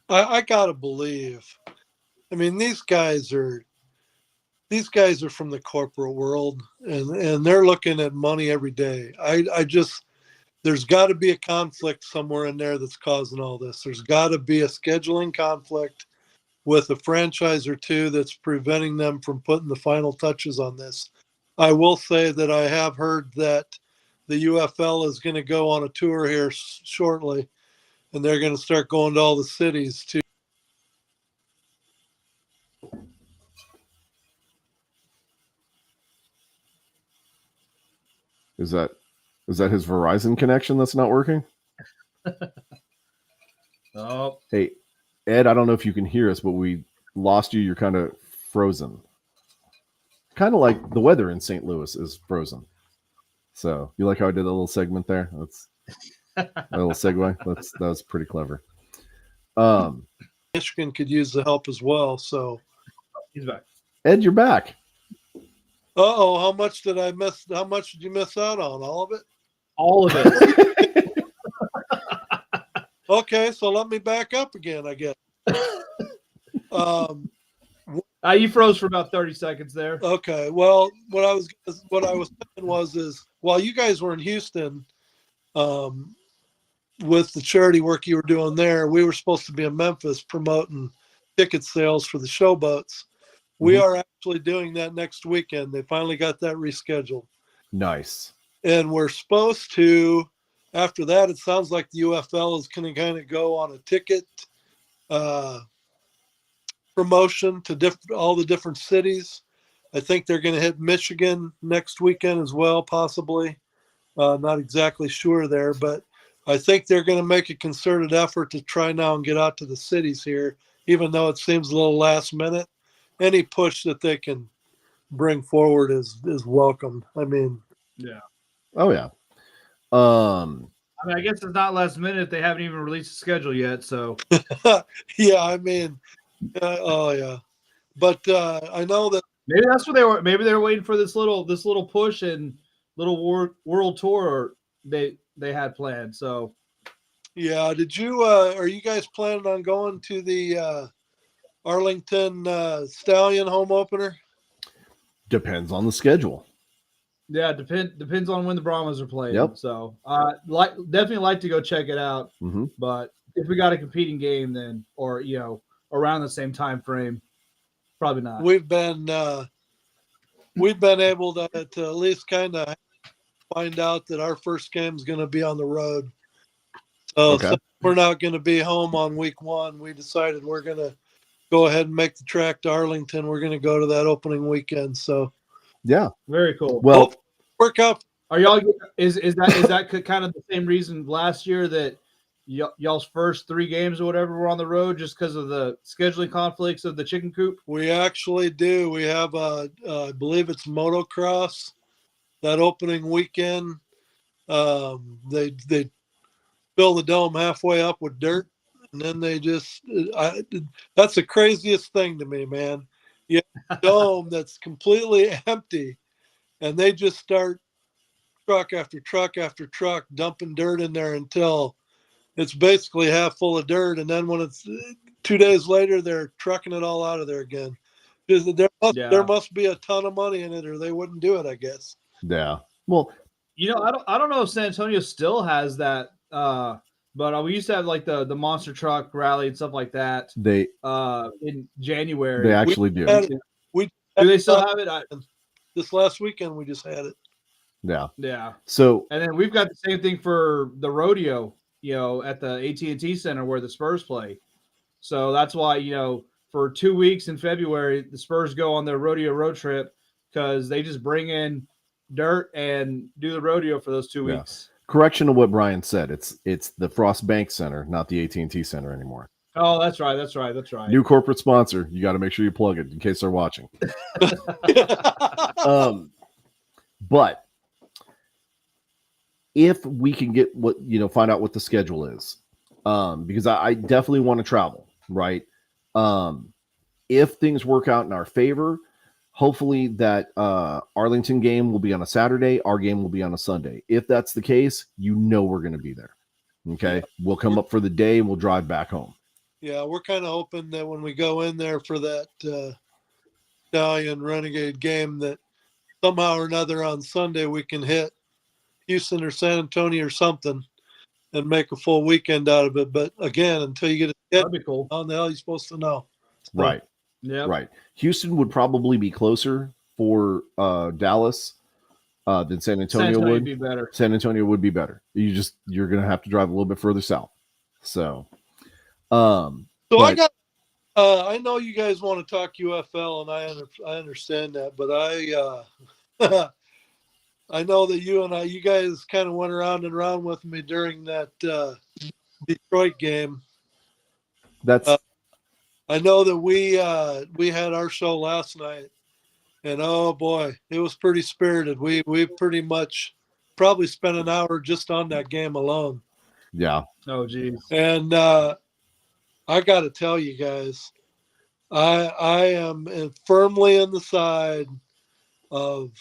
C: I gotta believe. I mean, these guys are from the corporate world, and they're looking at money every day. There's got to be a conflict somewhere in there that's causing all this. There's got to be a scheduling conflict with a franchise or two that's preventing them from putting the final touches on this. I will say that I have heard that the UFL is going to go on a tour here shortly, and they're going to start going to all the cities too.
A: Is that his Verizon connection that's not working?
B: Oh,
A: Hey, Ed, I don't know if you can hear us, but we lost you. You're kind of frozen. Kind of like the weather in St. Louis is frozen. So you like how I did a little segment there? That's a little segue. That was pretty clever.
C: Michigan could use the help as well. So,
B: he's back.
A: Ed, you're back.
C: how much did I miss? How much did you miss out on? All of it?
B: All of it.
C: Okay, so let me back up again, I guess.
B: You froze for about 30 seconds there.
C: Okay, well, what I was saying was while you guys were in Houston, with the charity work you were doing there, we were supposed to be in Memphis promoting ticket sales for the showboats. We are actually doing that next weekend. They finally got that rescheduled.
A: Nice.
C: And we're supposed to, after that, it sounds like the UFL is going to kind of go on a ticket promotion to all the different cities. I think they're going to hit Michigan next weekend as well, possibly. Not exactly sure there, but I think they're going to make a concerted effort to try now and get out to the cities here, even though it seems a little last minute. Any push that they can bring forward is welcomed. I mean,
B: yeah.
A: Oh yeah.
B: I mean, I guess it's not last minute. They haven't even released the schedule yet. So
C: yeah, I mean, oh yeah, but I know that
B: maybe that's what they were. Maybe they were waiting for this little push and little world tour they had planned. So
C: yeah. Did you? Are you guys planning on going to the Arlington Stallion home opener?
A: Depends on the schedule.
B: Yeah, depends on when the Brahmas are playing.
A: Yep.
B: So definitely like to go check it out.
A: Mm-hmm.
B: But if we got a competing game, then or around the same time frame, probably not.
C: We've been able to at least kind of find out that our first game is going to be on the road. So we're not going to be home on week one. We decided we're going to go ahead and make the track to Arlington. We're going to go to that opening weekend. So
A: yeah,
B: very cool.
A: Well,
C: work out.
B: Are y'all is that kind of the same reason last year that y'all's first 3 games or whatever were on the road just because of the scheduling conflicts of the chicken coop?
C: We actually do. We have I believe it's motocross that opening weekend. They fill the dome halfway up with dirt, and then they just that's the craziest thing to me, man. You have a dome that's completely empty, and they just start truck after truck after truck dumping dirt in there until it's basically half full of dirt, and then when it's 2 days later, they're trucking it all out of there again. There must be a ton of money in it, or they wouldn't do it, I guess.
A: Yeah. Well,
B: I don't know if San Antonio still has that, but we used to have like the monster truck rally and stuff like that.
A: They
B: in January.
A: They actually do.
C: Do
B: they still have it?
C: This last weekend, we just had it.
A: Yeah.
B: Yeah.
A: So,
B: and then we've got the same thing for the rodeo, at the AT&T Center where the Spurs play. So that's why, for 2 weeks in February, the Spurs go on their rodeo road trip because they just bring in dirt and do the rodeo for those 2 weeks.
A: Correction to what Brian said. It's the Frost Bank Center, not the AT&T Center anymore.
B: Oh, that's right.
A: New corporate sponsor. You got to make sure you plug it in case they're watching. But if we can get find out what the schedule is, because I definitely want to travel, right? If things work out in our favor, hopefully that Arlington game will be on a Saturday. Our game will be on a Sunday. If that's the case, we're going to be there. Okay. We'll come up for the day and we'll drive back home.
C: Yeah. We're kind of hoping that when we go in there for that Stallion Renegade game, that somehow or another on Sunday, we can hit Houston or San Antonio or something and make a full weekend out of it. But again, until you get a
B: that'd be cool.
C: How the hell are you supposed to know? So,
A: right.
B: Yeah.
A: Right. Houston would probably be closer for Dallas than San Antonio would.
B: Be better.
A: San Antonio would be better. You're going to have to drive a little bit further south. So,
C: I know you guys want to talk UFL, and I understand that, but I know that you guys kind of went around and around with me during that Detroit game.
A: That's
C: I know that we had our show last night, and oh boy, it was pretty spirited. We pretty much probably spent an hour just on that game alone.
A: yeah.
B: Oh, geez.
C: And I got to tell you guys, I am firmly on the side of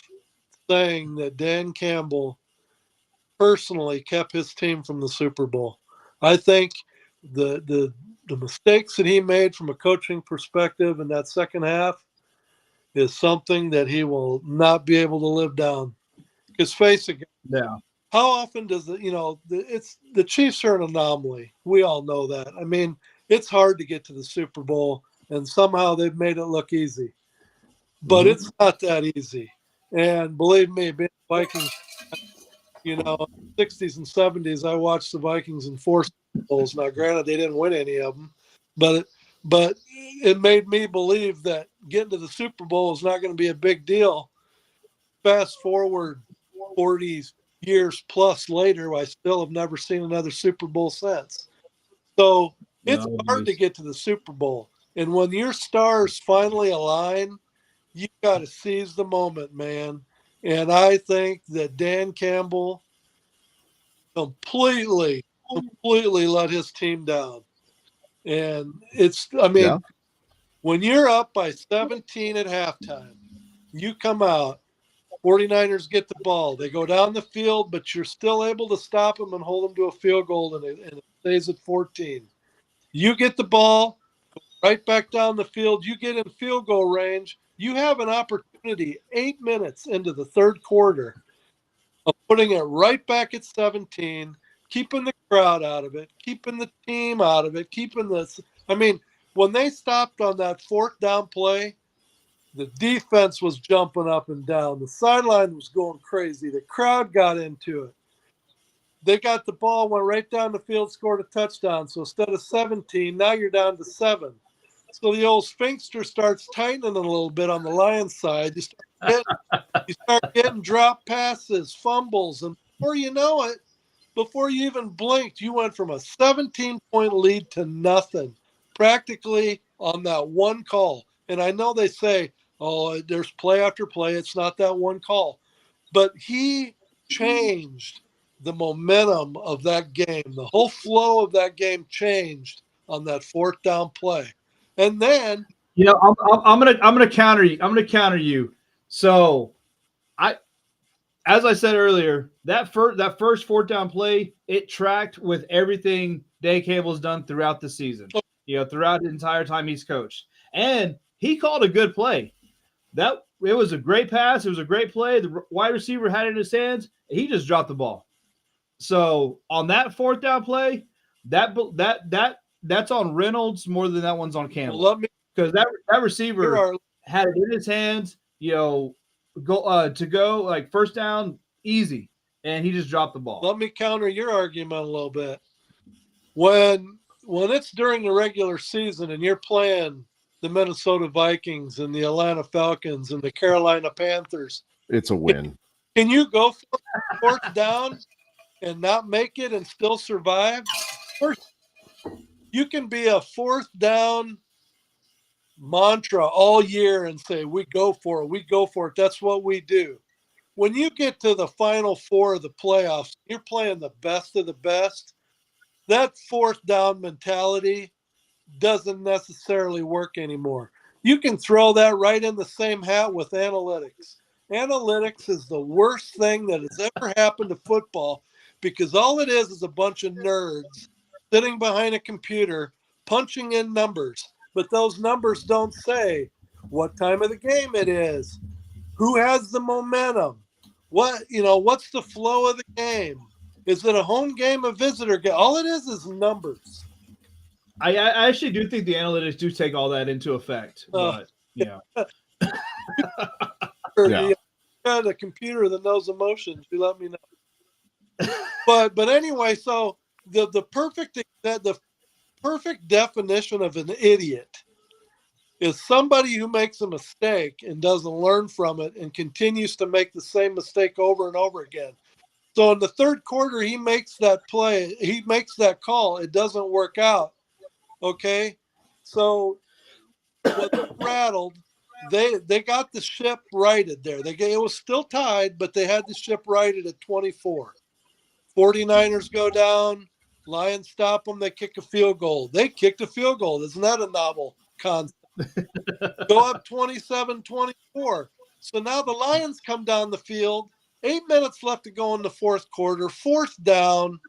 C: saying that Dan Campbell personally kept his team from the Super Bowl. I think the mistakes that he made from a coaching perspective in that second half is something that he will not be able to live down. Because face it,
B: Yeah.
C: how often does it's the Chiefs are an anomaly. We all know that. I mean, it's hard to get to the Super Bowl, and somehow they've made it look easy. But it's not that easy. And believe me, being Vikings, 60s and 70s, I watched the Vikings in 4 Super Bowls. Now, granted, they didn't win any of them, but it made me believe that getting to the Super Bowl is not going to be a big deal. Fast forward 40 years plus later, I still have never seen another Super Bowl since. So it's hard to get to the Super Bowl. And when your stars finally align, you got to seize the moment, man. And I think that Dan Campbell completely let his team down. And
A: Yeah.
C: when you're up by 17 at halftime, you come out, 49ers get the ball. They go down the field, but you're still able to stop them and hold them to a field goal, and it stays at 14. You get the ball, go right back down the field. You get in field goal range. You have an opportunity 8 minutes into the third quarter of putting it right back at 17, keeping the crowd out of it, keeping the team out of it, when they stopped on that fourth down play, the defense was jumping up and down. The sideline was going crazy. The crowd got into it. They got the ball, went right down the field, scored a touchdown. So instead of 17, now you're down to 7. So the old sphincter starts tightening a little bit on the Lions side. You start getting drop passes, fumbles, and before you know it, before you even blinked, you went from a 17-point lead to nothing, practically on that one call. And I know they say, oh, there's play after play. It's not that one call. But he changed the momentum of that game. The whole flow of that game changed on that fourth down play. And then
B: I'm gonna counter you. I'm gonna counter you. So as I said earlier, that first fourth down play, it tracked with everything Dan Campbell's done throughout the season. Throughout the entire time he's coached. And he called a good play. It was a great pass. It was a great play. The wide receiver had it in his hands. He just dropped the ball. So on that fourth down play, that's on Reynolds more than that one's on Campbell. Because that receiver had it in his hands, go like first down easy, and he just dropped the ball.
C: Let me counter your argument a little bit. When it's during the regular season and you're playing the Minnesota Vikings and the Atlanta Falcons and the Carolina Panthers,
A: it's a win.
C: Can you go for fourth down and not make it and still survive? Or you can be a fourth down mantra all year and say, we go for it. That's what we do. When you get to the final four of the playoffs, you're playing the best of the best. That fourth down mentality doesn't necessarily work anymore. You can throw that right in the same hat with analytics. Analytics is the worst thing that has ever happened to football because all it is a bunch of nerds sitting behind a computer punching in numbers. But those numbers don't say what time of the game it is, who has the momentum, what's the flow of the game. Is it a home game, a visitor game? All it is numbers.
B: I actually do think the analytics do take all that into effect, but yeah.
C: You got a computer that knows emotions. You let me know. But anyway, so the perfect definition of an idiot is somebody who makes a mistake and doesn't learn from it and continues to make the same mistake over and over again. So in the third quarter, he makes that play. He makes that call. It doesn't work out. Okay. So when rattled, they got the ship righted there. It was still tied, but they had the ship righted at 24. 49ers go down. Lions stop them. They kick a field goal. They kicked a field goal. Isn't that a novel concept? Go up 27-24. So now the Lions come down the field. 8 minutes left to go in the fourth quarter. Fourth down.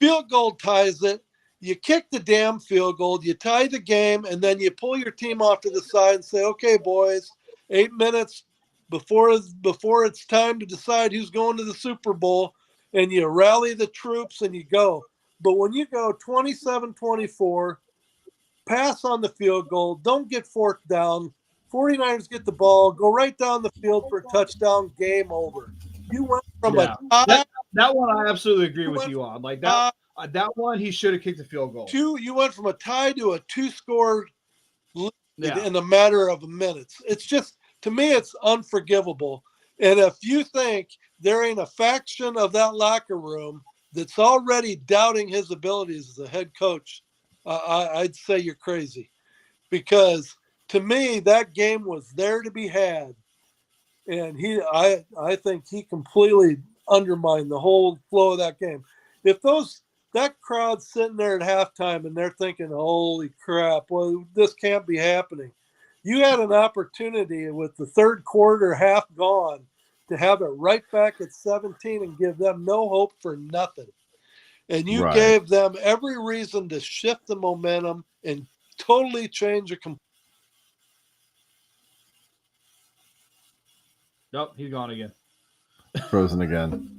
C: Field goal ties it. You kick the damn field goal. You tie the game, and then you pull your team off to the side and say, okay, boys, 8 minutes before it's time to decide who's going to the Super Bowl, and you rally the troops and you go. But when you go 27-24, pass on the field goal, don't get fourth down, 49ers get the ball, go right down the field for a touchdown, game over. You went from a tie.
B: That one I absolutely agree with you on. Like that one, he should have kicked the field goal.
C: You went from a tie to a two-score lead in a matter of minutes. It's just, to me, it's unforgivable. And if you think there ain't a faction of that locker room that's already doubting his abilities as a head coach, I'd say you're crazy. Because to me, that game was there to be had. And I think he completely undermined the whole flow of that game. If that crowd's sitting there at halftime and they're thinking, holy crap, well, this can't be happening. You had an opportunity with the third quarter half gone to have it right back at 17 and give them no hope for nothing. And you gave them every reason to shift the momentum and totally change a
B: Nope, he's gone again.
A: Frozen again.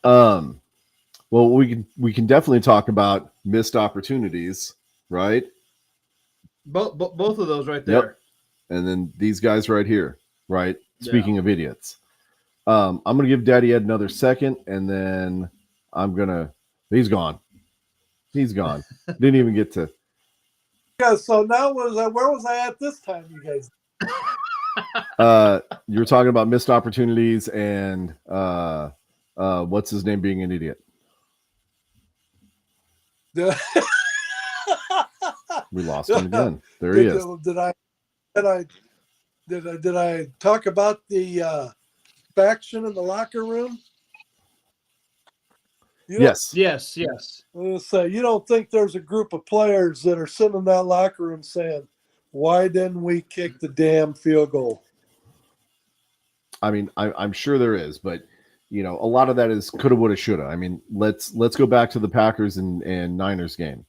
A: Well, we can definitely talk about missed opportunities, right?
B: Both of those right there.
A: Yep. And then these guys right here, right? Speaking of idiots. I'm going to give Daddy Ed another second, and then he's gone. He's gone. Didn't even get to.
C: Yeah, so now where was I at this time, you guys?
A: You were talking about missed opportunities and what's his name being an idiot. We lost him again. There he is.
C: Did I talk about the faction in the locker room?
A: Yes.
C: I was gonna say, you don't think there's a group of players that are sitting in that locker room saying, why didn't we kick the damn field goal?
A: I mean, I'm sure there is, but a lot of that is coulda, woulda, shoulda. I mean, let's go back to the Packers and Niners game.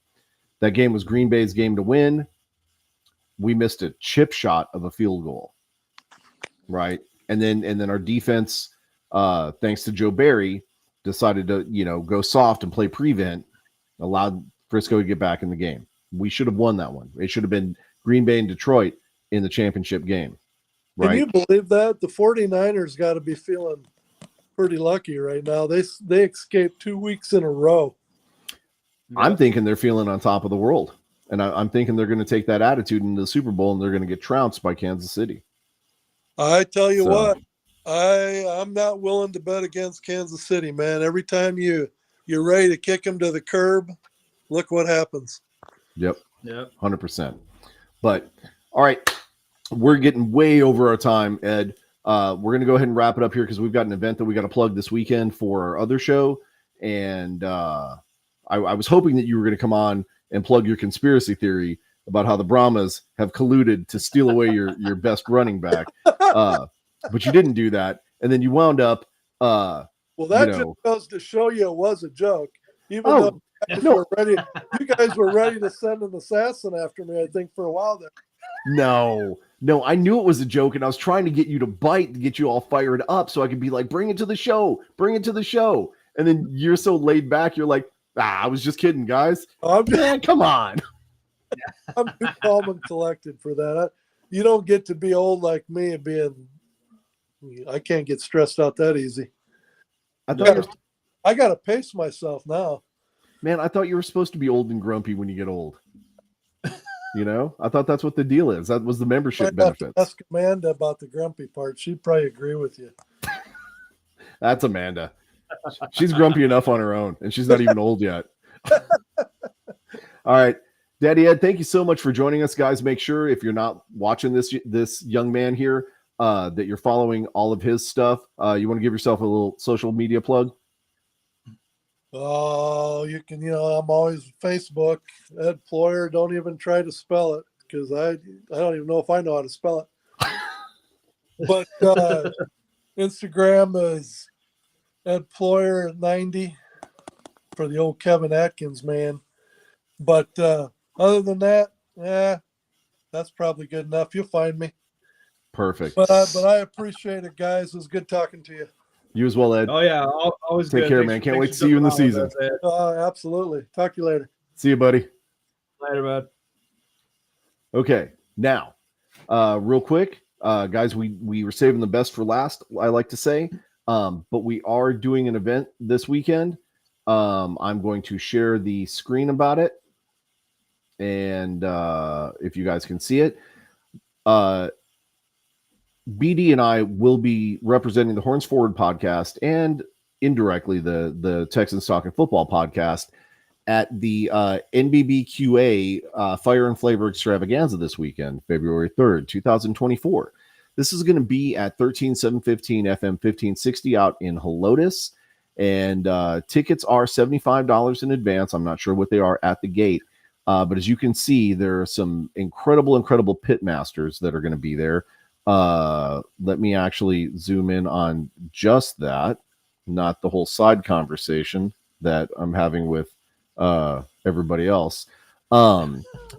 A: That game was Green Bay's game to win. We missed a chip shot of a field goal, right? And then our defense, thanks to Joe Barry, decided to go soft and play prevent, allowed Frisco to get back in the game. We should have won that one. It should have been Green Bay and Detroit in the championship game. Right?
C: Can you believe that? The 49ers got to be feeling pretty lucky right now. They escaped 2 weeks in a row.
A: I'm thinking they're feeling on top of the world. And I'm thinking they're going to take that attitude into the Super Bowl and they're going to get trounced by Kansas City.
C: I tell you what, I'm not willing to bet against Kansas City, man. Every time you're ready to kick them to the curb, look what happens.
A: Yep. 100%. But, all right, we're getting way over our time, Ed. We're going to go ahead and wrap it up here because we've got an event that we got to plug this weekend for our other show. And I was hoping that you were going to come on and plug your conspiracy theory about how the Brahmas have colluded to steal away your best running back. But you didn't do that. And then you wound up.
C: Well, that just goes to show you it was a joke. Even though you guys were ready to send an assassin after me, I think, for a while there.
A: No, I knew it was a joke, and I was trying to get you to bite to get you all fired up so I could be like, bring it to the show. And then you're so laid back, you're like, I was just kidding, guys. Man, come on.
C: I'm too calm and collected for that. You don't get to be old like me and I can't get stressed out that easy. I got to pace myself now.
A: Man, I thought you were supposed to be old and grumpy when you get old. You know, I thought that's what the deal is. That was the membership
C: Might have to
A: benefits.
C: ask Amanda about the grumpy part. She'd probably agree with you.
A: That's Amanda. She's grumpy enough on her own, and she's not even old yet. All right. Daddy Ed, thank you so much for joining us, guys. Make sure if you're not watching this young man here, that you're following all of his stuff. You want to give yourself a little social media plug?
C: Oh, you can, I'm always Facebook. Ed Ployer, don't even try to spell it because I don't even know if I know how to spell it. But Instagram is Ed Ployer 90 for the old Kevin Atkins man. But other than that, that's probably good enough. You'll find me.
A: Perfect.
C: But I appreciate it, guys. It was good talking to you.
A: You as well, Ed.
B: Oh yeah, always
A: Take
B: good.
A: care,
B: Thanks
A: man.
B: for-
A: Can't
B: thanks
A: wait
B: for
A: to see you in the
B: jumping on
A: season.
B: with us, Ed.
C: Absolutely. Talk to you later.
A: See you, buddy.
B: Later, bud.
A: Okay, now, real quick, guys, we were saving the best for last, I like to say, but we are doing an event this weekend. I'm going to share the screen about it, and if you guys can see it, BD and I will be representing the Horns Forward podcast and indirectly the Texans Talking Football podcast at the NBBQA Fire and Flavor Extravaganza this weekend, February 3rd, 2024. This is going to be at 13715 FM 1560 out in Helotes, and tickets are $75 in advance. I'm not sure what they are at the gate, but as you can see, there are some incredible pit masters that are going to be there. Let me actually zoom in on just that, not the whole side conversation that I'm having with everybody else.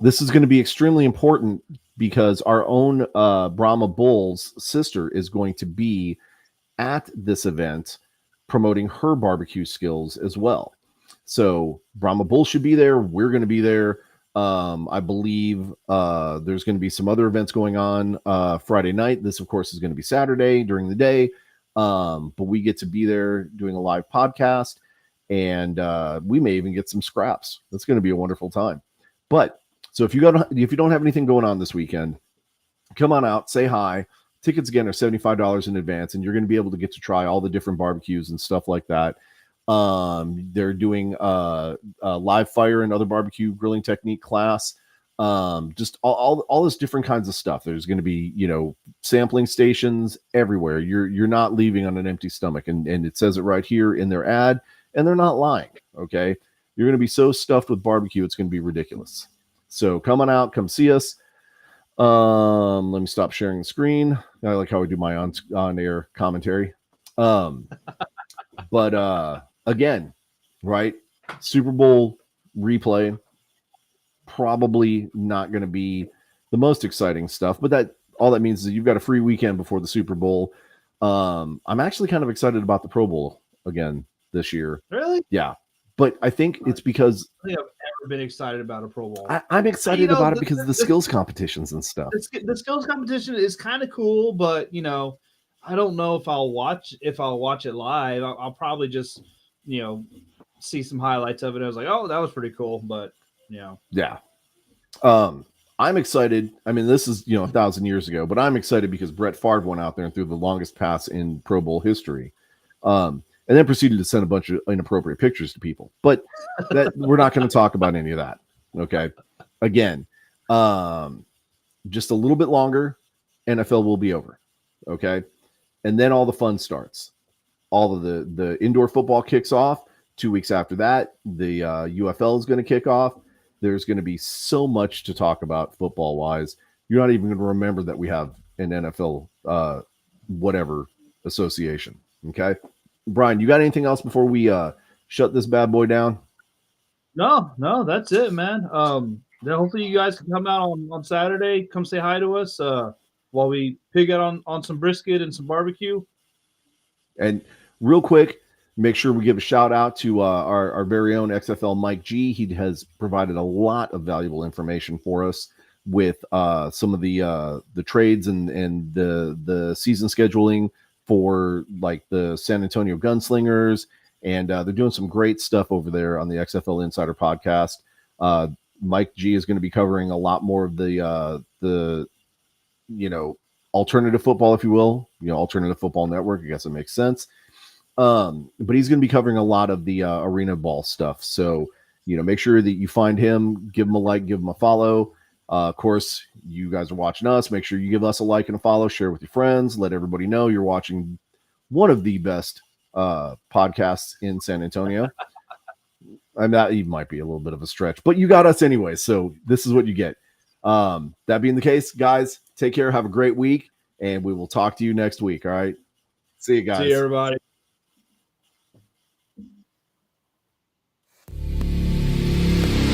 A: This is going to be extremely important because our own Brahma Bull's sister is going to be at this event promoting her barbecue skills as well. So Brahma Bull should be there. We're going to be there. I believe there's going to be some other events going on Friday night. This, of course, is going to be Saturday during the day. But we get to be there doing a live podcast, and we may even get some scraps. That's going to be a wonderful time. But so if you don't have anything going on this weekend, come on out, say hi. Tickets again are $75 in advance, and you're going to be able to get to try all the different barbecues and stuff like that. They're doing a live fire and other barbecue grilling technique class. Just all this different kinds of stuff. There's going to be, sampling stations everywhere. You're not leaving on an empty stomach, and it says it right here in their ad, and they're not lying. Okay. You're going to be so stuffed with barbecue. It's going to be ridiculous. So come on out, come see us. Let me stop sharing the screen. I like how I do my on-air commentary. But again, right? Super Bowl replay, probably not going to be the most exciting stuff, but all that means is that you've got a free weekend before the Super Bowl. I'm actually kind of excited about the Pro Bowl again this year.
B: Really?
A: Yeah. But I think it's because
B: I don't think I've ever been excited about a Pro Bowl.
A: I'm excited about it because of the skills competitions and stuff.
B: The skills competition is kind of cool, but I don't know if I'll watch it live. I'll probably just see some highlights of it. I was like, oh, that was pretty cool, but yeah.
A: I'm excited. I mean, this is 1,000 years ago, but I'm excited because Brett Favre went out there and threw the longest pass in Pro Bowl history. And then proceeded to send a bunch of inappropriate pictures to people. But that we're not going to talk about any of that. Okay. Again, just a little bit longer, NFL will be over. Okay. And then all the fun starts. All of the indoor football kicks off. 2 weeks after that, the UFL is going to kick off. There's going to be so much to talk about football-wise. You're not even going to remember that we have an NFL whatever association. Okay. Brian, you got anything else before we shut this bad boy down?
B: No, that's it, man. Then hopefully you guys can come out on Saturday. Come say hi to us while we pig out on some brisket and some barbecue.
A: And real quick, make sure we give a shout out to our very own XFL Mike G. He has provided a lot of valuable information for us with some of the trades and the season scheduling for like the San Antonio Gunslingers, and they're doing some great stuff over there on the XFL Insider podcast. Mike G is going to be covering a lot more of the alternative football, if you will, alternative football network. I guess it makes sense. But he's going to be covering a lot of the arena ball stuff. So, make sure that you find him, give him a like, give him a follow. Of course, you guys are watching us. Make sure you give us a like and a follow, share with your friends, let everybody know you're watching one of the best podcasts in San Antonio. That even might be a little bit of a stretch, but you got us anyway. So this is what you get. That being the case, guys, take care. Have a great week, and we will talk to you next week. All right. See you guys.
B: See you, everybody.